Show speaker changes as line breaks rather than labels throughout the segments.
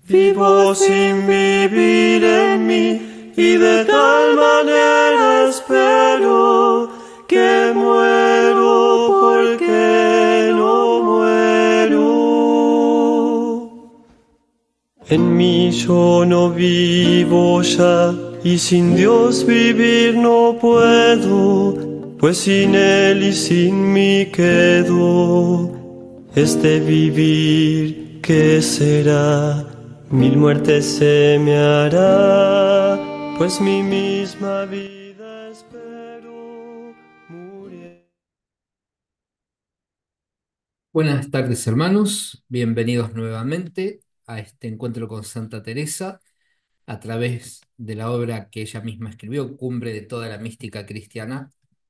Vivo sin vivir en mí y de tal manera espero que muero porque no muero. En mí yo no vivo ya y sin Dios vivir no puedo, pues sin Él y sin mí quedo. Este vivir, ¿qué será? Mil muertes se me hará, pues mi misma vida espero muriendo.
Buenas tardes, hermanos. Bienvenidos nuevamente a este encuentro con Santa Teresa a través de la obra que ella misma escribió, Cumbre de toda la mística cristiana,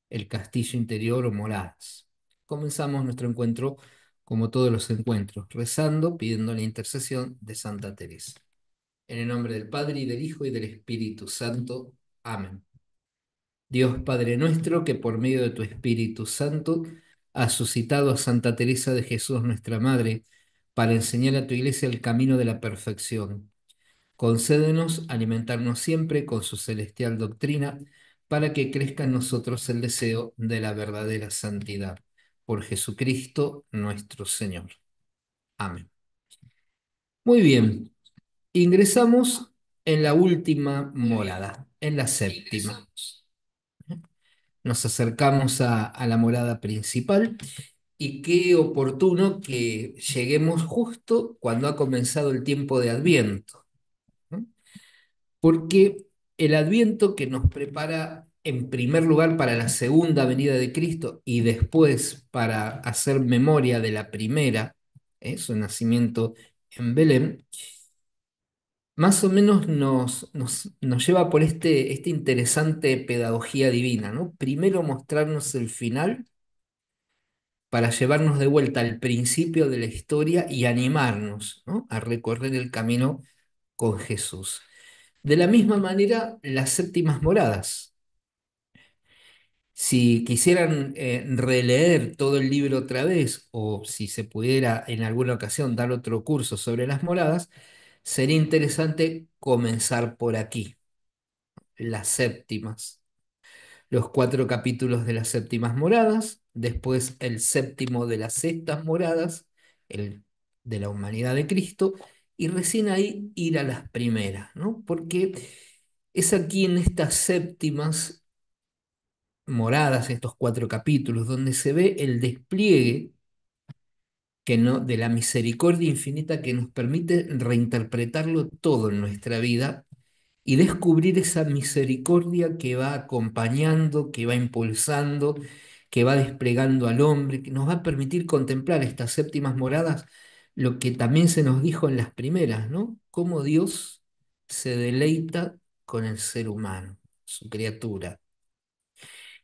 El castillo interior o moradas. Comenzamos nuestro encuentro como todos los encuentros, rezando, pidiendo la intercesión de Santa Teresa. En el nombre del Padre y del Hijo y del Espíritu Santo. Amén. Dios Padre nuestro, que por medio de tu Espíritu Santo has suscitado a Santa Teresa de Jesús, nuestra Madre, para enseñar a tu Iglesia el camino de la perfección. Concédenos alimentarnos siempre con su celestial doctrina, para que crezca en nosotros el deseo de la verdadera santidad. Por Jesucristo nuestro Señor. Amén. Muy bien, ingresamos en la última morada, en la séptima. Nos acercamos a la morada principal y qué oportuno que lleguemos justo cuando ha comenzado el tiempo de Adviento, ¿no? Porque el Adviento que nos prepara en primer lugar para la segunda venida de Cristo y después para hacer memoria de la primera, su nacimiento en Belén, más o menos nos lleva por esta interesante pedagogía divina, ¿no? Primero mostrarnos el final para llevarnos de vuelta al principio de la historia y animarnos, ¿no?, a recorrer el camino con Jesús. De la misma manera, las séptimas moradas. Si quisieran releer todo el libro otra vez, o si se pudiera en alguna ocasión dar otro curso sobre las moradas, sería interesante comenzar por aquí, las séptimas. Los 4 capítulos de las séptimas moradas, después el séptimo de las sextas moradas, el de la humanidad de Cristo, y recién ahí ir a las primeras, ¿no? Porque es aquí en estas séptimas moradas, estos 4 capítulos, donde se ve el despliegue que no, de la misericordia infinita que nos permite reinterpretarlo todo en nuestra vida y descubrir esa misericordia que va acompañando, que va impulsando, que va desplegando al hombre, que nos va a permitir contemplar estas séptimas moradas, lo que también se nos dijo en las primeras, ¿no? Cómo Dios se deleita con el ser humano, su criatura.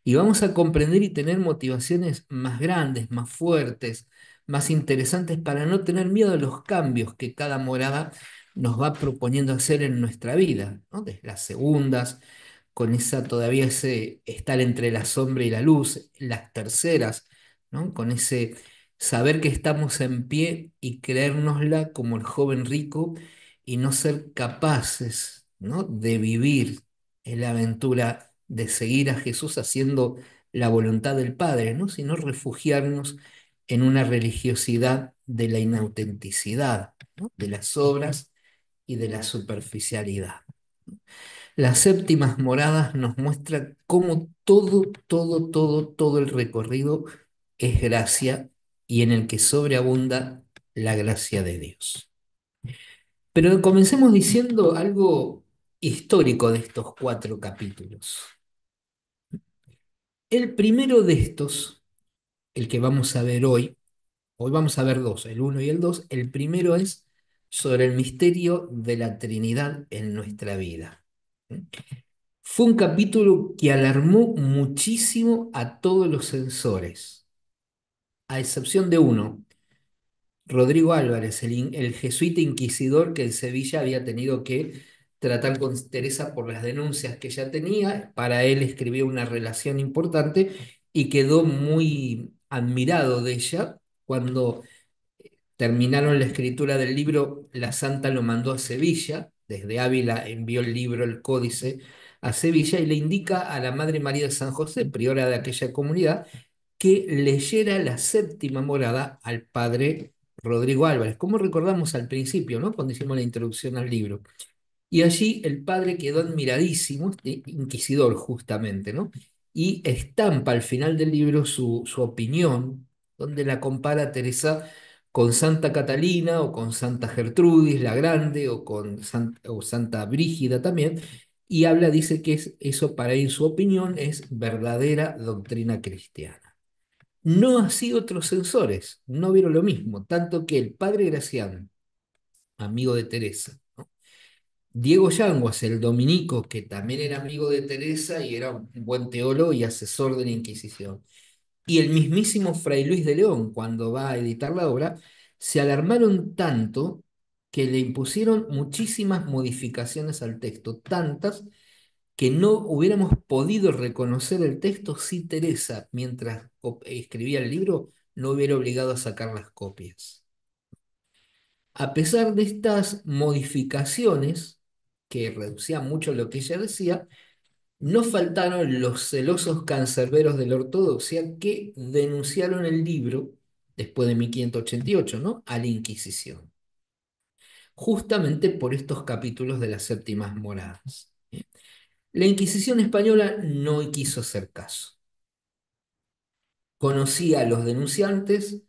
Y vamos a comprender y tener motivaciones más grandes, más fuertes, más interesantes para no tener miedo a los cambios que cada morada nos va proponiendo hacer en nuestra vida, ¿no? Desde las segundas, con esa todavía ese estar entre la sombra y la luz, las terceras, ¿no?, con ese saber que estamos en pie y creérnosla como el joven rico y no ser capaces, ¿no?, de vivir en la aventura de seguir a Jesús haciendo la voluntad del Padre, ¿no?, sino refugiarnos en una religiosidad de la inautenticidad, ¿no?, de las obras y de la superficialidad. Las séptimas moradas nos muestran cómo todo el recorrido es gracia y en el que sobreabunda la gracia de Dios. Pero comencemos diciendo algo histórico de estos 4 capítulos. El primero de estos, el que vamos a ver hoy vamos a ver dos, el uno y el dos. El primero es sobre el misterio de la Trinidad en nuestra vida. Fue un capítulo que alarmó muchísimo a todos los censores, a excepción de uno, Rodrigo Álvarez, el jesuita inquisidor que en Sevilla había tenido que tratar con Teresa por las denuncias que ella tenía. Para él escribió una relación importante y quedó muy admirado de ella cuando terminaron la escritura del libro, la santa lo mandó a Sevilla, desde Ávila envió el libro, el códice, a Sevilla y le indica a la Madre María de San José, priora de aquella comunidad, que leyera la séptima morada al padre Rodrigo Álvarez, como recordamos al principio, ¿no? Cuando hicimos la introducción al libro. Y allí el padre quedó admiradísimo, este inquisidor justamente, ¿no? Y estampa al final del libro su opinión, donde la compara a Teresa con Santa Catalina o con Santa Gertrudis la Grande o con o Santa Brígida también, y habla, dice que eso para él, su opinión, es verdadera doctrina cristiana. No así otros censores, no vieron lo mismo, tanto que el padre Graciano, amigo de Teresa, ¿no? Diego Yanguas, el dominico, que también era amigo de Teresa y era un buen teólogo y asesor de la Inquisición. Y el mismísimo Fray Luis de León, cuando va a editar la obra, se alarmaron tanto que le impusieron muchísimas modificaciones al texto, tantas que no hubiéramos podido reconocer el texto si Teresa, mientras escribía el libro, no hubiera obligado a sacar las copias. A pesar de estas modificaciones, que reducían mucho lo que ella decía, no faltaron los celosos cancerberos de la ortodoxia que denunciaron el libro, después de 1588, ¿no?, a la Inquisición, justamente por estos capítulos de las séptimas moradas. La Inquisición española no quiso hacer caso. Conocía a los denunciantes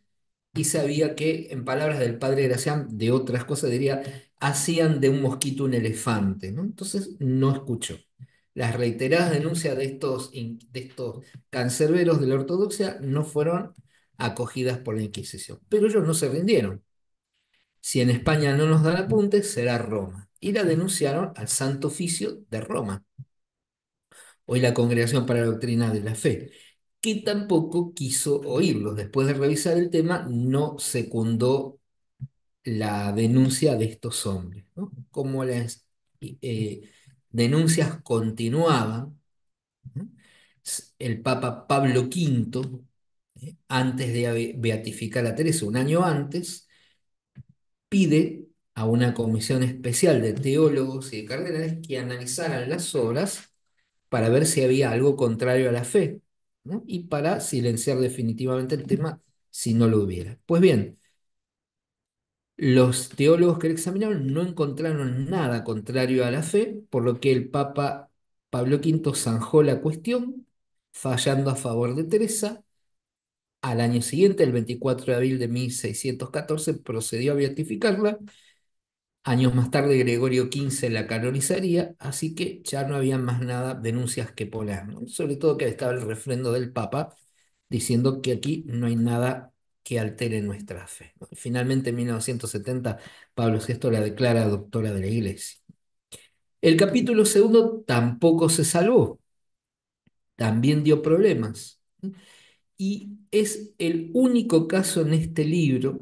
y sabía que, en palabras del padre Gracián, de otras cosas diría, hacían de un mosquito un elefante, ¿no? Entonces no escuchó. Las reiteradas denuncias de estos cancerberos de la ortodoxia no fueron acogidas por la Inquisición, pero ellos no se rindieron. Si en España no nos dan apuntes, será Roma. Y la denunciaron al Santo Oficio de Roma, hoy la Congregación para la Doctrina de la Fe, que tampoco quiso oírlos. Después de revisar el tema, no secundó la denuncia de estos hombres, ¿no? Como las eh, denuncias continuaban, ¿no? El Papa Pablo V, antes de beatificar a Teresa, un año antes, pide a una comisión especial de teólogos y de cardenales que analizaran las obras para ver si había algo contrario a la fe, ¿no? Y para silenciar definitivamente el tema si no lo hubiera. Pues bien, los teólogos que lo examinaron no encontraron nada contrario a la fe, por lo que el Papa Pablo V zanjó la cuestión, fallando a favor de Teresa. Al año siguiente, el 24 de abril de 1614, procedió a beatificarla. Años más tarde, Gregorio XV la canonizaría, así que ya no había más nada, denuncias que poner, ¿no? Sobre todo que estaba el refrendo del Papa diciendo que aquí no hay nada que altere nuestra fe, ¿no? Finalmente, en 1970, Pablo VI la declara doctora de la Iglesia. El capítulo segundo tampoco se salvó, también dio problemas, ¿no? Y es el único caso en este libro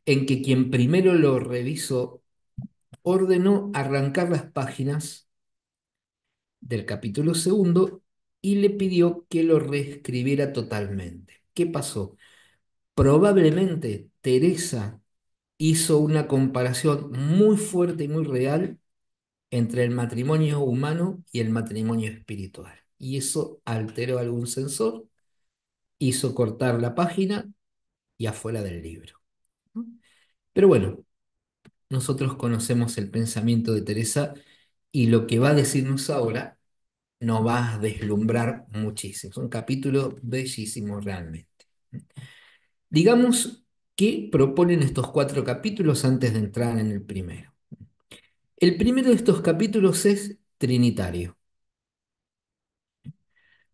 en que quien primero lo revisó ordenó arrancar las páginas del capítulo segundo y le pidió que lo reescribiera totalmente. ¿Qué pasó? Probablemente Teresa hizo una comparación muy fuerte y muy real entre el matrimonio humano y el matrimonio espiritual. Y eso alteró a algún censor, hizo cortar la página y afuera del libro, ¿no? Pero bueno, nosotros conocemos el pensamiento de Teresa y lo que va a decirnos ahora nos va a deslumbrar muchísimo. Es un capítulo bellísimo realmente. Digamos qué proponen estos cuatro capítulos antes de entrar en el primero. El primero de estos capítulos es trinitario.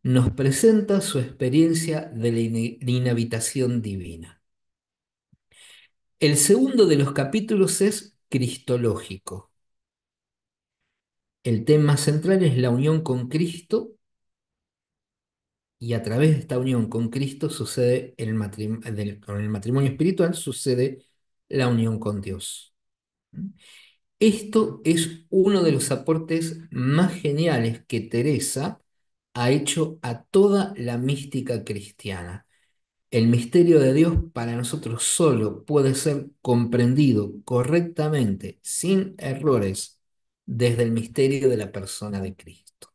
Nos presenta su experiencia de la inhabitación divina. El segundo de los capítulos es cristológico. El tema central es la unión con Cristo y a través de esta unión con Cristo sucede con el matrimonio espiritual sucede la unión con Dios. Esto es uno de los aportes más geniales que Teresa ha hecho a toda la mística cristiana. El misterio de Dios para nosotros solo puede ser comprendido correctamente, sin errores, desde el misterio de la persona de Cristo.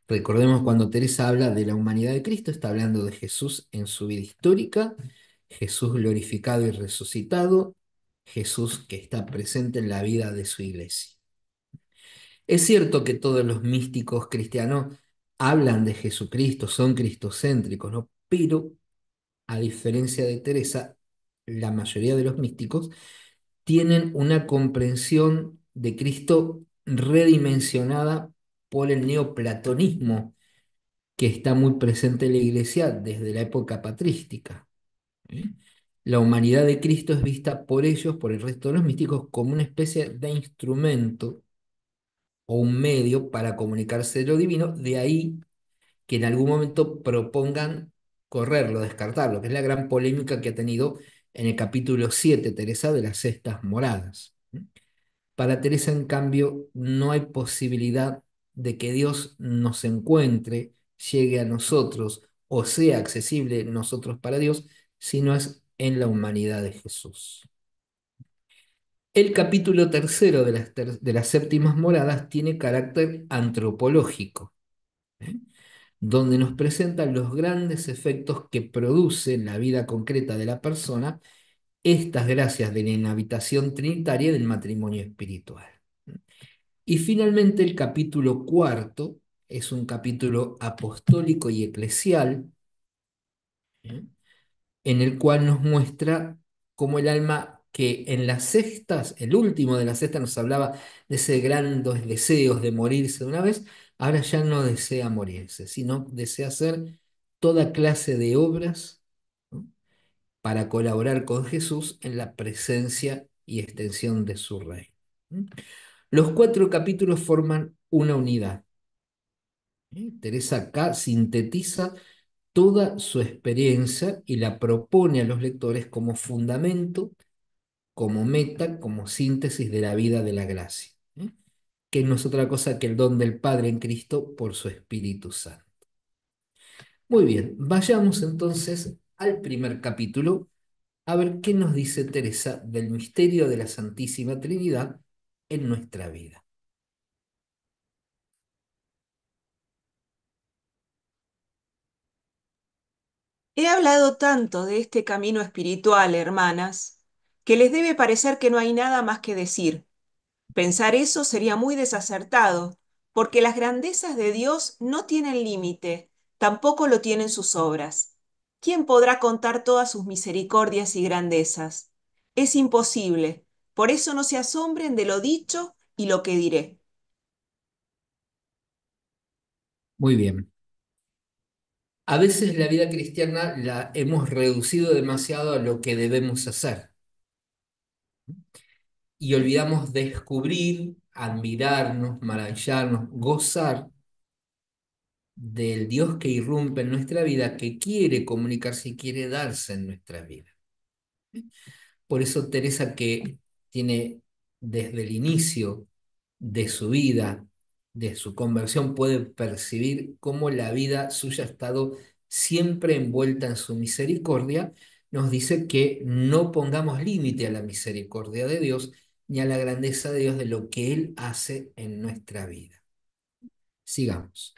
Recordemos cuando Teresa habla de la humanidad de Cristo, está hablando de Jesús en su vida histórica, Jesús glorificado y resucitado, Jesús que está presente en la vida de su iglesia. Es cierto que todos los místicos cristianos hablan de Jesucristo, son cristocéntricos, ¿no? Pero, a diferencia de Teresa, la mayoría de los místicos tienen una comprensión de Cristo redimensionada por el neoplatonismo que está muy presente en la Iglesia desde la época patrística. ¿Eh? La humanidad de Cristo es vista por ellos, por el resto de los místicos, como una especie de instrumento o un medio para comunicarse de lo divino, de ahí que en algún momento propongan correrlo, descartarlo, que es la gran polémica que ha tenido en el capítulo 7 Teresa, de las cestas moradas. Para Teresa, en cambio, no hay posibilidad de que Dios nos encuentre, llegue a nosotros o sea accesible nosotros para Dios, si no es en la humanidad de Jesús. El capítulo tercero de las séptimas moradas tiene carácter antropológico, ¿eh? Donde nos presentan los grandes efectos que produce en la vida concreta de la persona estas gracias de la inhabitación trinitaria del matrimonio espiritual. Y finalmente el capítulo cuarto es un capítulo apostólico y eclesial, ¿eh? En el cual nos muestra cómo el alma que en las sextas, el último de las sextas nos hablaba de ese grandes deseos de morirse de una vez, ahora ya no desea morirse, sino desea hacer toda clase de obras, ¿no? Para colaborar con Jesús en la presencia y extensión de su reino. Los cuatro capítulos forman una unidad. Teresa acá sintetiza toda su experiencia y la propone a los lectores como fundamento, como meta, como síntesis de la vida de la gracia, que no es otra cosa que el don del Padre en Cristo por su Espíritu Santo. Muy bien, vayamos entonces al primer capítulo a ver qué nos dice Teresa del misterio de la Santísima Trinidad en nuestra vida.
He hablado tanto de este camino espiritual, hermanas, que les debe parecer que no hay nada más que decir. Pensar eso sería muy desacertado, porque las grandezas de Dios no tienen límite, tampoco lo tienen sus obras. ¿Quién podrá contar todas sus misericordias y grandezas? Es imposible, por eso no se asombren de lo dicho y lo que diré.
Muy bien. A veces la vida cristiana la hemos reducido demasiado a lo que debemos hacer y olvidamos descubrir, admirarnos, maravillarnos, gozar del Dios que irrumpe en nuestra vida, que quiere comunicarse y quiere darse en nuestra vida. Por eso Teresa, que tiene desde el inicio de su vida, de su conversión, puede percibir cómo la vida suya ha estado siempre envuelta en su misericordia, nos dice que no pongamos límite a la misericordia de Dios ni a la grandeza de Dios de lo que Él hace en nuestra vida. Sigamos.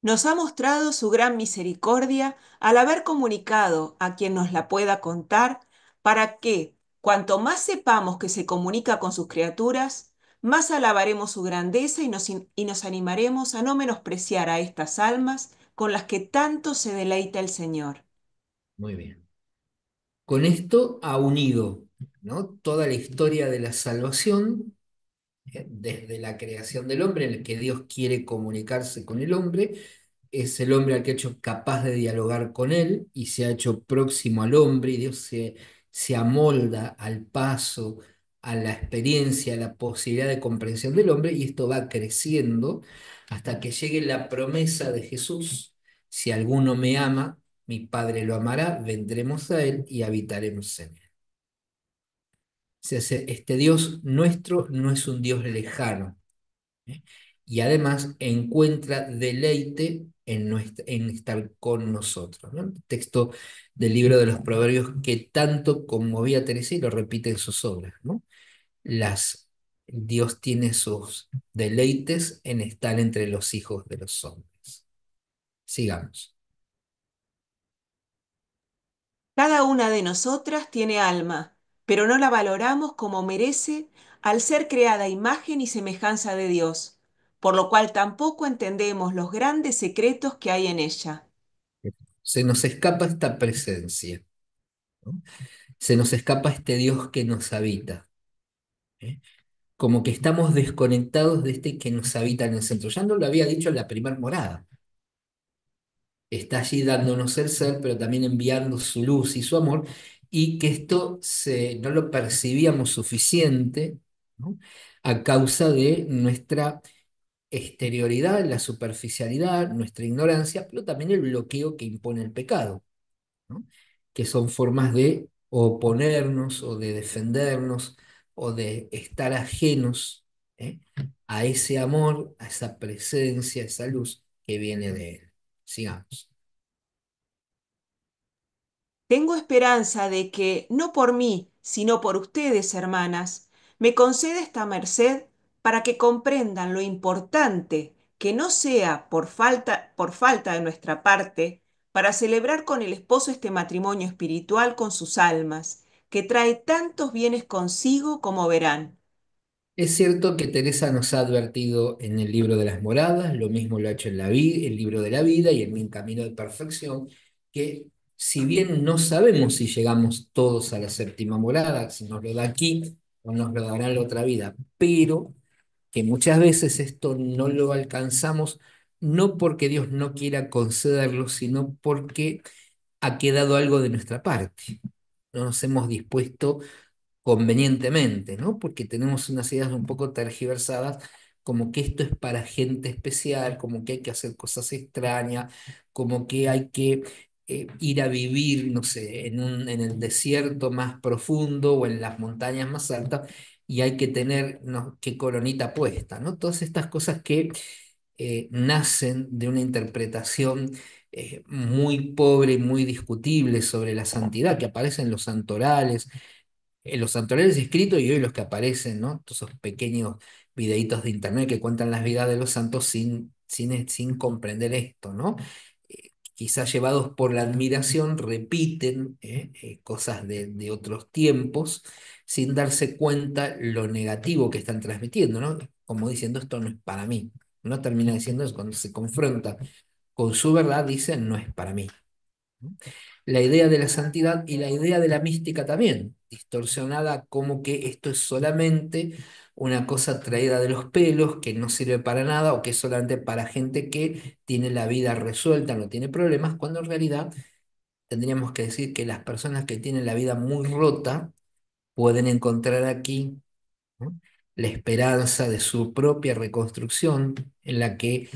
Nos ha mostrado su gran misericordia al haber comunicado a quien nos la pueda contar, para que, cuanto más sepamos que se comunica con sus criaturas, más alabaremos su grandeza y nos animaremos a no menospreciar a estas almas con las que tanto se deleita el Señor.
Muy bien. Con esto ha unido, ¿no?, toda la historia de la salvación, desde la creación del hombre, en el que Dios quiere comunicarse con el hombre, es el hombre al que ha hecho capaz de dialogar con él y se ha hecho próximo al hombre, y Dios se amolda al paso, a la experiencia, a la posibilidad de comprensión del hombre, y esto va creciendo hasta que llegue la promesa de Jesús: si alguno me ama, mi Padre lo amará, vendremos a él y habitaremos en él. O sea, este Dios nuestro no es un Dios lejano, ¿eh? y además encuentra deleite en estar con nosotros, ¿no? El texto del libro de los Proverbios que tanto conmovía a Teresa y lo repite en sus obras, ¿no? Las, Dios tiene sus deleites en estar entre los hijos de los hombres. Sigamos.
Cada una de nosotras tiene alma, pero no la valoramos como merece al ser creada a imagen y semejanza de Dios, por lo cual tampoco entendemos los grandes secretos que hay en ella.
Se nos escapa esta presencia, ¿no? Se nos escapa este Dios que nos habita, ¿eh? Como que estamos desconectados de este que nos habita en el centro. Ya no lo había dicho en la primera morada. Está allí dándonos el ser, pero también enviando su luz y su amor, y que no lo percibíamos suficiente, ¿no? A causa de nuestra exterioridad, la superficialidad, nuestra ignorancia, pero también el bloqueo que impone el pecado, ¿no? Que son formas de oponernos o de defendernos o de estar ajenos, ¿eh? A ese amor, a esa presencia, a esa luz que viene de Él. Sigamos.
Tengo esperanza de que, no por mí, sino por ustedes, hermanas, me conceda esta merced para que comprendan lo importante que no sea por falta de nuestra parte, para celebrar con el esposo este matrimonio espiritual con sus almas, que trae tantos bienes consigo como verán.
Es cierto que Teresa nos ha advertido en el libro de las moradas, lo mismo lo ha hecho en el libro de la vida y en mi camino de perfección, que si bien no sabemos si llegamos todos a la séptima morada, si nos lo da aquí o nos lo dará en la otra vida, pero que muchas veces esto no lo alcanzamos, no porque Dios no quiera concederlo, sino porque ha quedado algo de nuestra parte. No nos hemos dispuesto convenientemente, ¿no? Porque tenemos unas ideas un poco tergiversadas, como que esto es para gente especial, como que hay que hacer cosas extrañas, como que hay que ir a vivir, no sé, en el desierto más profundo o en las montañas más altas, y hay que tener, no, qué coronita puesta, ¿no? Todas estas cosas que nacen de una interpretación muy pobre y muy discutible sobre la santidad que aparece en los santorales, en los santorales escritos y hoy los que aparecen, ¿no? Todos esos pequeños videitos de internet que cuentan las vidas de los santos sin comprender esto, ¿no? Quizás llevados por la admiración, repiten cosas de otros tiempos sin darse cuenta lo negativo que están transmitiendo, ¿no? Como diciendo, esto no es para mí. No termina diciendo eso cuando se confronta con su verdad, dicen, no es para mí, ¿no? La idea de la santidad y la idea de la mística también, distorsionada como que esto es solamente una cosa traída de los pelos, que no sirve para nada o que es solamente para gente que tiene la vida resuelta, no tiene problemas, cuando en realidad tendríamos que decir que las personas que tienen la vida muy rota pueden encontrar aquí, ¿no? La esperanza de su propia reconstrucción en la que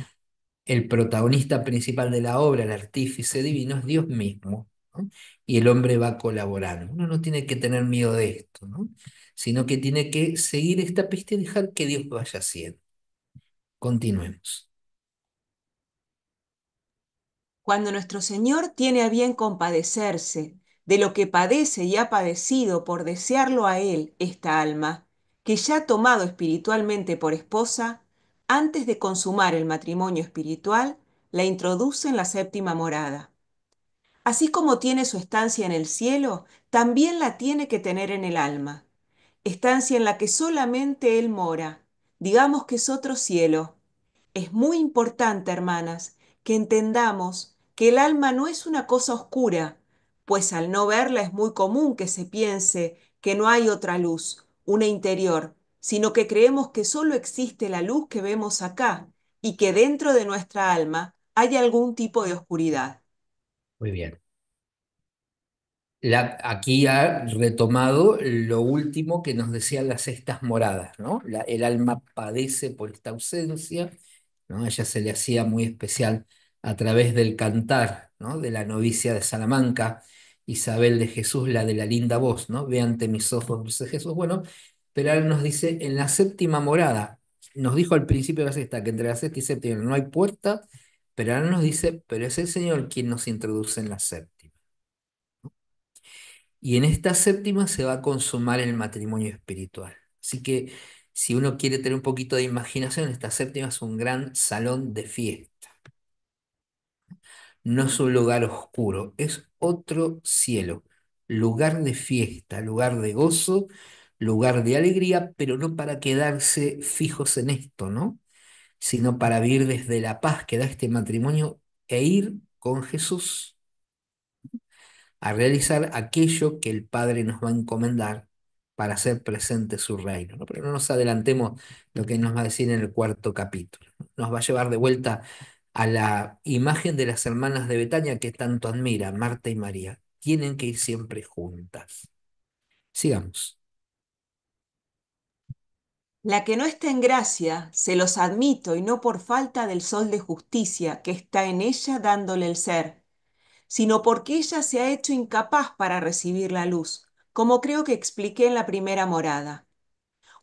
el protagonista principal de la obra, el artífice divino, es Dios mismo, ¿no? Y el hombre va colaborando. Uno no tiene que tener miedo de esto, ¿no? Sino que tiene que seguir esta pista y dejar que Dios vaya haciendo. Continuemos.
Cuando nuestro Señor tiene a bien compadecerse de lo que padece y ha padecido por desearlo a Él esta alma, que ya ha tomado espiritualmente por esposa, antes de consumar el matrimonio espiritual, la introduce en la séptima morada. Así como tiene su estancia en el cielo, también la tiene que tener en el alma, estancia en la que solamente Él mora, digamos que es otro cielo. Es muy importante, hermanas, que entendamos que el alma no es una cosa oscura, pues al no verla es muy común que se piense que no hay otra luz, una interior, sino que creemos que solo existe la luz que vemos acá y que dentro de nuestra alma hay algún tipo de oscuridad.
Muy bien. Aquí ha retomado lo último que nos decían las sextas moradas, ¿no? El alma padece por esta ausencia, ¿no? A ella se le hacía muy especial a través del cantar, ¿no? De la novicia de Salamanca, Isabel de Jesús, la de la linda voz, ¿no? Ve ante mis ojos, dulce Jesús. Bueno, pero ahora nos dice en la séptima morada, nos dijo al principio de la sexta que entre la sexta y séptima no hay puerta, pero ahora nos dice, pero es el Señor quien nos introduce en la séptima. Y en esta séptima se va a consumar el matrimonio espiritual. Así que si uno quiere tener un poquito de imaginación, esta séptima es un gran salón de fiesta. No es un lugar oscuro, es otro cielo, lugar de fiesta, lugar de gozo, lugar de alegría, pero no para quedarse fijos en esto, ¿no? Sino para vivir desde la paz que da este matrimonio e ir con Jesús a realizar aquello que el Padre nos va a encomendar para hacer presente su reino, ¿no? Pero no nos adelantemos lo que nos va a decir en el cuarto capítulo, ¿no? Nos va a llevar de vuelta a la imagen de las hermanas de Betania que tanto admira, Marta y María. Tienen que ir siempre juntas. Sigamos.
La que no está en gracia, se los admito, y no por falta del sol de justicia que está en ella dándole el ser, sino porque ella se ha hecho incapaz para recibir la luz, como creo que expliqué en la primera morada.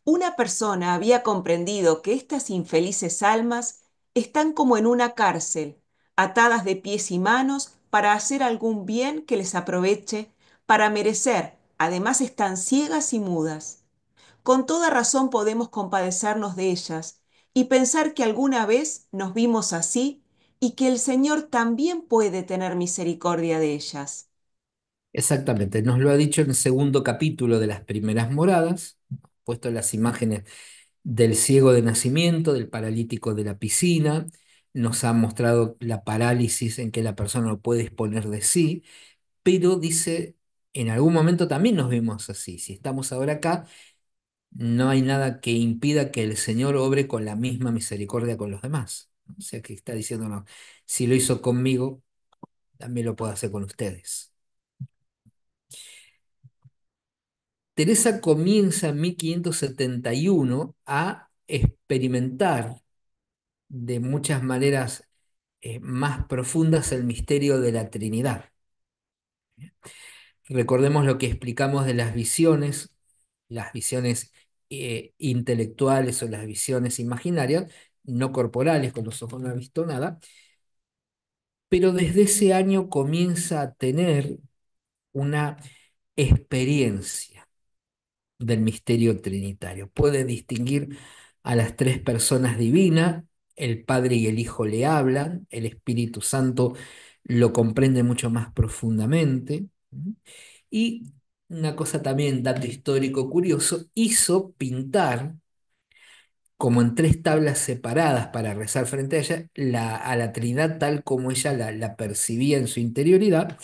Una persona había comprendido que estas infelices almas están como en una cárcel, atadas de pies y manos para hacer algún bien que les aproveche, para merecer, además están ciegas y mudas. Con toda razón podemos compadecernos de ellas y pensar que alguna vez nos vimos así y que el Señor también puede tener misericordia de ellas.
Exactamente, nos lo ha dicho en el segundo capítulo de las primeras moradas, puesto las imágenes del ciego de nacimiento, del paralítico de la piscina, nos ha mostrado la parálisis en que la persona no puede disponer de sí, pero dice, en algún momento también nos vemos así. Si estamos ahora acá, no hay nada que impida que el Señor obre con la misma misericordia con los demás. O sea que está diciendo, no, si lo hizo conmigo, también lo puedo hacer con ustedes. Teresa comienza en 1571 a experimentar de muchas maneras más profundas el misterio de la Trinidad. Recordemos lo que explicamos de las visiones intelectuales o las visiones imaginarias, no corporales, con los ojos no ha visto nada, pero desde ese año comienza a tener una experiencia del misterio trinitario. Puede distinguir a las tres personas divinas, el Padre y el Hijo le hablan, el Espíritu Santo lo comprende mucho más profundamente. Y una cosa también, dato histórico curioso, hizo pintar, como en tres tablas separadas para rezar frente a ella, a la Trinidad tal como ella la percibía en su interioridad,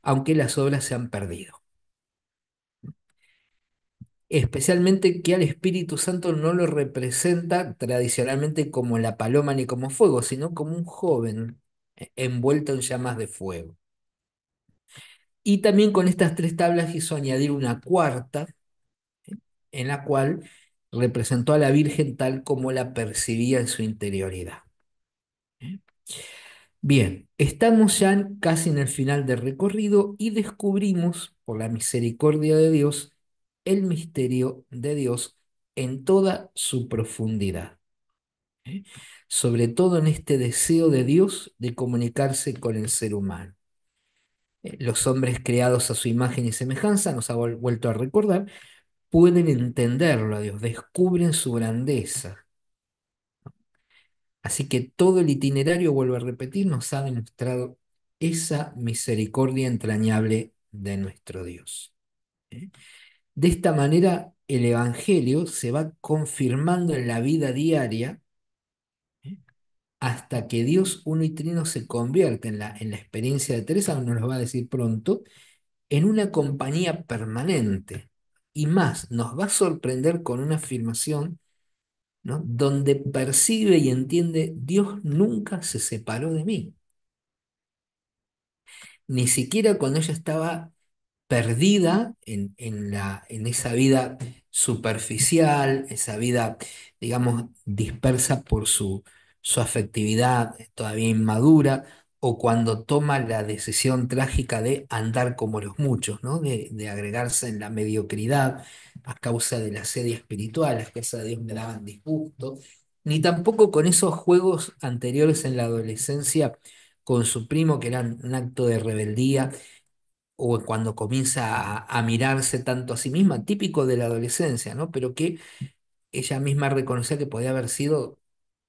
aunque las obras se han perdido. Especialmente que al Espíritu Santo no lo representa tradicionalmente como la paloma ni como fuego, sino como un joven envuelto en llamas de fuego. Y también con estas tres tablas hizo añadir una cuarta, en la cual representó a la Virgen tal como la percibía en su interioridad. ¿Eh? Bien, estamos ya casi en el final del recorrido y descubrimos, por la misericordia de Dios, el misterio de Dios en toda su profundidad. ¿Eh? Sobre todo en este deseo de Dios de comunicarse con el ser humano. Los hombres creados a su imagen y semejanza, nos ha vuelto a recordar, pueden entenderlo a Dios, descubren su grandeza. Así que todo el itinerario, vuelvo a repetir, nos ha demostrado esa misericordia entrañable de nuestro Dios. ¿Eh? De esta manera, el Evangelio se va confirmando en la vida diaria, ¿eh? Hasta que Dios uno y trino se convierte en la experiencia de Teresa, nos lo va a decir pronto, en una compañía permanente. Y más, nos va a sorprender con una afirmación, ¿no? Donde percibe y entiende, Dios nunca se separó de mí. Ni siquiera cuando ella estaba perdida en esa vida superficial, esa vida, digamos, dispersa por su afectividad todavía inmadura, o cuando toma la decisión trágica de andar como los muchos, ¿no? De agregarse en la mediocridad a causa de la sed espiritual, las cosas de Dios me daban disgusto, ni tampoco con esos juegos anteriores en la adolescencia con su primo que eran un acto de rebeldía, o cuando comienza a mirarse tanto a sí misma, típico de la adolescencia, ¿no? Pero que ella misma reconocía que podía haber sido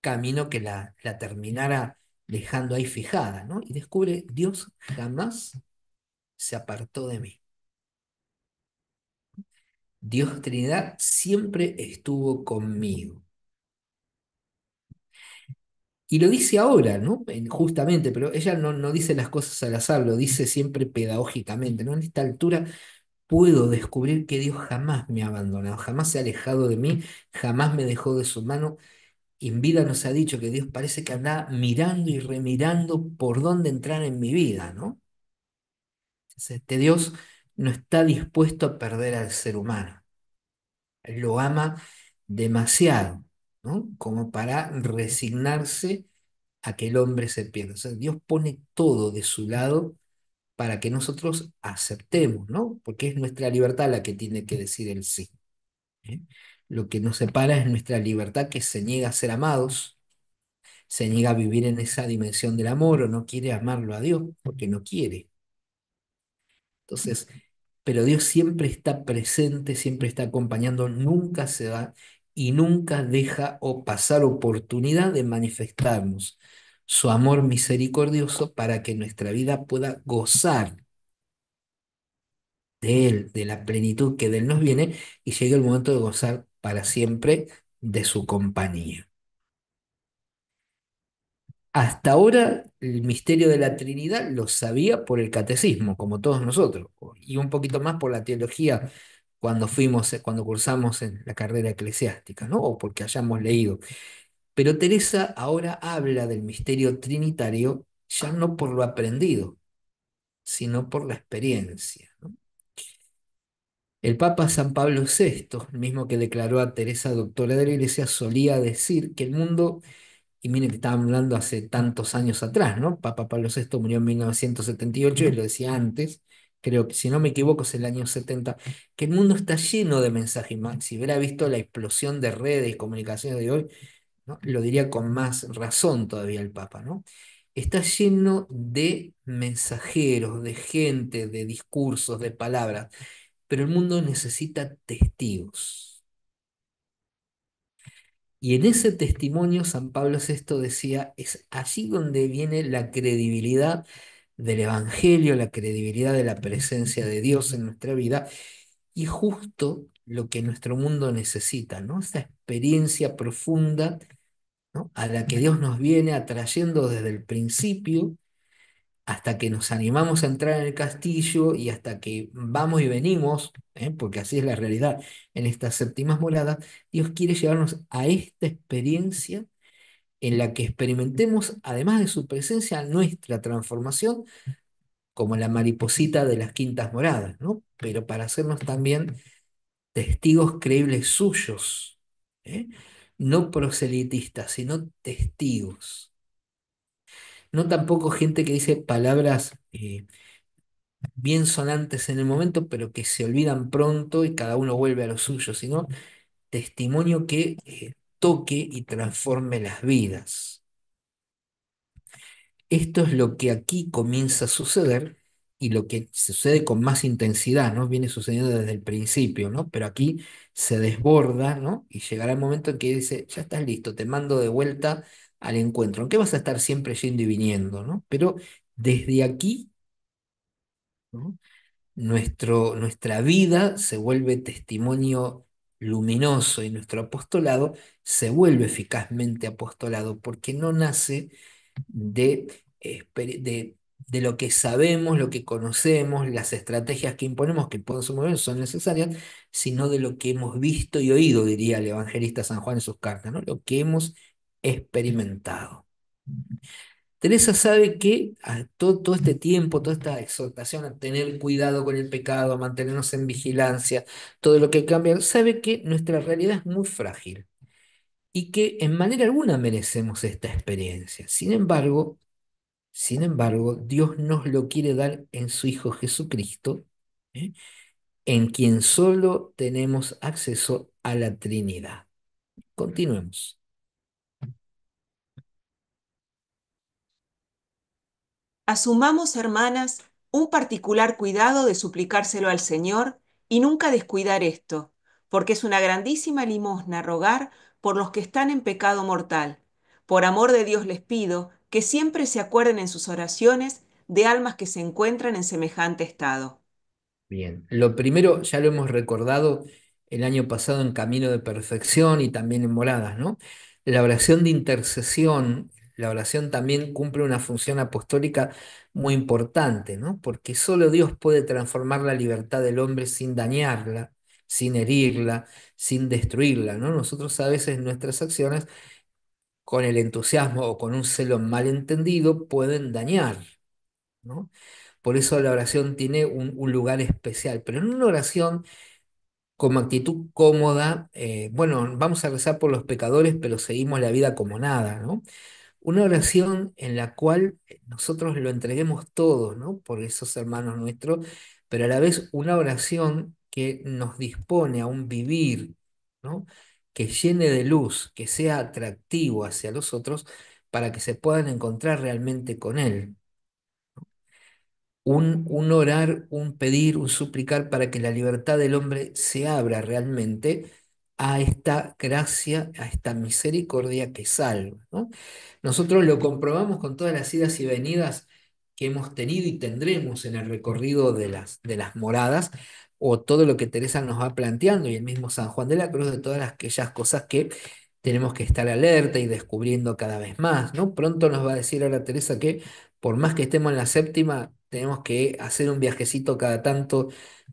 camino que la terminara dejando ahí fijada, ¿no? Y descubre, Dios jamás se apartó de mí. Dios Trinidad siempre estuvo conmigo. Y lo dice ahora, ¿no? Justamente, pero ella no dice las cosas al azar, lo dice siempre pedagógicamente, ¿no? En esta altura puedo descubrir que Dios jamás me ha abandonado, jamás se ha alejado de mí, jamás me dejó de su mano. Y en vida nos ha dicho que Dios parece que anda mirando y remirando por dónde entrar en mi vida, ¿no? Entonces, este Dios no está dispuesto a perder al ser humano. Él lo ama demasiado, ¿no? Como para resignarse a que el hombre se pierda. O sea, Dios pone todo de su lado para que nosotros aceptemos, ¿no? Porque es nuestra libertad la que tiene que decir el sí. ¿Eh? Lo que nos separa es nuestra libertad que se niega a ser amados, se niega a vivir en esa dimensión del amor o no quiere amarlo a Dios porque no quiere. Entonces, pero Dios siempre está presente, siempre está acompañando, nunca se va y nunca deja o pasar oportunidad de manifestarnos su amor misericordioso para que nuestra vida pueda gozar de Él, de la plenitud que de Él nos viene y llegue el momento de gozar para siempre de su compañía. Hasta ahora el misterio de la Trinidad lo sabía por el catecismo, como todos nosotros, y un poquito más por la teología cuando cuando cursamos en la carrera eclesiástica, ¿no? O porque hayamos leído. Pero Teresa ahora habla del misterio trinitario ya no por lo aprendido, sino por la experiencia, ¿no? El Papa San Pablo VI, el mismo que declaró a Teresa doctora de la Iglesia, solía decir que el mundo. Y miren que estábamos hablando hace tantos años atrás, ¿no? Papa Pablo VI murió en 1978 y lo decía antes, creo que si no me equivoco es el año 70, que el mundo está lleno de mensajes más. Si hubiera visto la explosión de redes y comunicaciones de hoy, ¿no? Lo diría con más razón todavía el Papa, ¿no? Está lleno de mensajeros, de gente, de discursos, de palabras, pero el mundo necesita testigos. Y en ese testimonio San Pablo VI decía, es allí donde viene la credibilidad del Evangelio, la credibilidad de la presencia de Dios en nuestra vida, y justo lo que nuestro mundo necesita, ¿no? Esa experiencia profunda, ¿no? A la que Dios nos viene atrayendo desde el principio, hasta que nos animamos a entrar en el castillo y hasta que vamos y venimos, porque así es la realidad en estas séptimas moradas, Dios quiere llevarnos a esta experiencia en la que experimentemos, además de su presencia, nuestra transformación como la mariposita de las quintas moradas, ¿no? Pero para hacernos también testigos creíbles suyos, ¿eh? No proselitistas, sino testigos. No tampoco gente que dice palabras bien sonantes en el momento, pero que se olvidan pronto y cada uno vuelve a lo suyo, sino testimonio que toque y transforme las vidas. Esto es lo que aquí comienza a suceder y lo que sucede con más intensidad, ¿no? Viene sucediendo desde el principio, ¿no? Pero aquí se desborda, ¿no? Y llegará el momento en que dice, ya estás listo, te mando de vuelta al encuentro, aunque vas a estar siempre yendo y viniendo, ¿no? Pero desde aquí, ¿no? Nuestra vida se vuelve testimonio luminoso y nuestro apostolado se vuelve eficazmente apostolado porque no nace de lo que sabemos, lo que conocemos, las estrategias que imponemos, que pueden ser muy bien, son necesarias, sino de lo que hemos visto y oído, diría el evangelista San Juan en sus cartas, ¿no? Lo que hemos experimentado. Teresa sabe que todo este tiempo, toda esta exhortación a tener cuidado con el pecado, a mantenernos en vigilancia, todo lo que cambia, sabe que nuestra realidad es muy frágil y que en manera alguna merecemos esta experiencia. Sin embargo, Sin embargo, Dios nos lo quiere dar en su Hijo Jesucristo, ¿eh? En quien solo tenemos acceso a la Trinidad. Continuemos.
Asumamos, hermanas, un particular cuidado de suplicárselo al Señor y nunca descuidar esto, porque es una grandísima limosna rogar por los que están en pecado mortal. Por amor de Dios les pido que siempre se acuerden en sus oraciones de almas que se encuentran en semejante estado.
Bien, lo primero ya lo hemos recordado el año pasado en Camino de Perfección y también en Moradas, ¿no? La oración de intercesión, la oración también cumple una función apostólica muy importante, ¿no? Porque solo Dios puede transformar la libertad del hombre sin dañarla, sin herirla, sin destruirla, ¿no? Nosotros a veces en nuestras acciones, con el entusiasmo o con un celo malentendido, pueden dañar, ¿no? Por eso la oración tiene un lugar especial, pero en una oración como actitud cómoda, bueno, vamos a rezar por los pecadores, pero seguimos la vida como nada, ¿no? Una oración en la cual nosotros lo entreguemos todo, ¿no? Por esos hermanos nuestros, pero a la vez una oración que nos dispone a un vivir, ¿no? Que llene de luz, que sea atractivo hacia los otros para que se puedan encontrar realmente con Él. Un orar, un pedir, un suplicar para que la libertad del hombre se abra realmente a esta gracia, a esta misericordia que salva, ¿no? Nosotros lo comprobamos con todas las idas y venidas que hemos tenido y tendremos en el recorrido de las moradas, o todo lo que Teresa nos va planteando, y el mismo San Juan de la Cruz, de todas aquellas cosas que tenemos que estar alerta y descubriendo cada vez más, ¿no? Pronto nos va a decir ahora Teresa que por más que estemos en la séptima, tenemos que hacer un viajecito cada tanto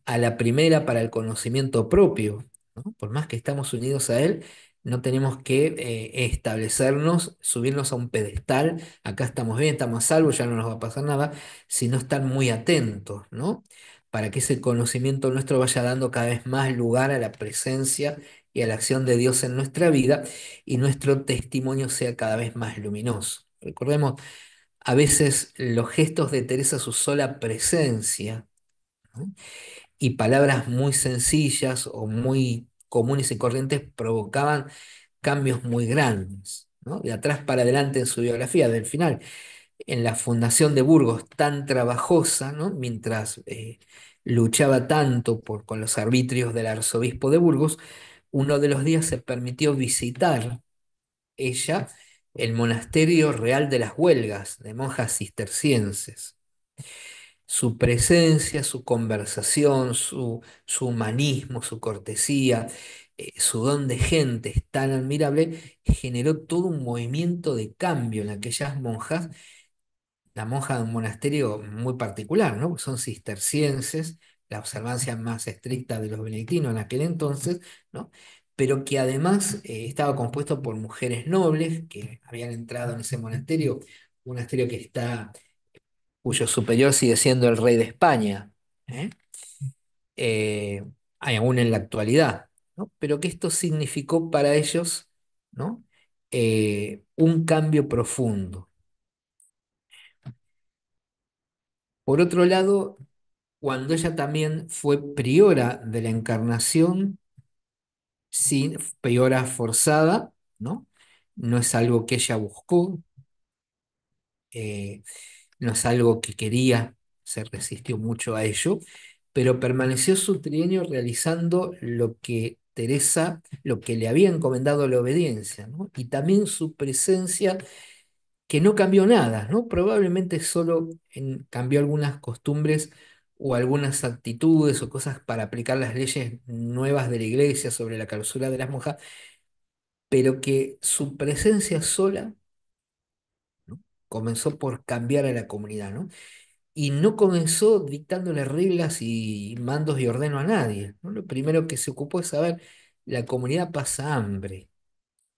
a la primera para el conocimiento propio, ¿no? Por más que estamos unidos a Él, no tenemos que establecernos, subirnos a un pedestal, acá estamos bien, estamos a salvo, ya no nos va a pasar nada, sino estar muy atentos, ¿no? Para que ese conocimiento nuestro vaya dando cada vez más lugar a la presencia y a la acción de Dios en nuestra vida y nuestro testimonio sea cada vez más luminoso. Recordemos a veces los gestos de Teresa, su sola presencia, ¿no? Y palabras muy sencillas o muy comunes y corrientes provocaban cambios muy grandes, ¿no? De atrás para adelante en su biografía, del final, en la fundación de Burgos, tan trabajosa, ¿no? Mientras luchaba tanto con los arbitrios del arzobispo de Burgos, uno de los días se permitió visitar ella el monasterio real de las Huelgas, de monjas cistercienses. Su presencia, su conversación, su humanismo, su cortesía, su don de gente es tan admirable, generó todo un movimiento de cambio en aquellas monjas, la monja de un monasterio muy particular, ¿no? Son cistercienses, la observancia más estricta de los benedictinos en aquel entonces, ¿no? Pero que además estaba compuesto por mujeres nobles que habían entrado en ese monasterio, un monasterio que está, cuyo superior sigue siendo el rey de España, ¿eh? Eh, Hay aún en la actualidad, ¿no? Pero que esto significó para ellos, ¿no? Un cambio profundo. Por otro lado, cuando ella también fue priora de la Encarnación, sin priora forzada, ¿no? No es algo que ella buscó, eh, no es algo que quería, se resistió mucho a ello, pero permaneció su trienio realizando lo que Teresa, lo que le había encomendado la obediencia, ¿no? Y también su presencia que no cambió nada, ¿no? Probablemente solo cambió algunas costumbres o algunas actitudes o cosas para aplicar las leyes nuevas de la iglesia sobre la clausura de las monjas, pero que su presencia sola, ¿no? Comenzó por cambiar a la comunidad, ¿no? Y no comenzó dictándole reglas y mandos y ordeno a nadie, ¿no? Lo primero que se ocupó es saber, la comunidad pasa hambre.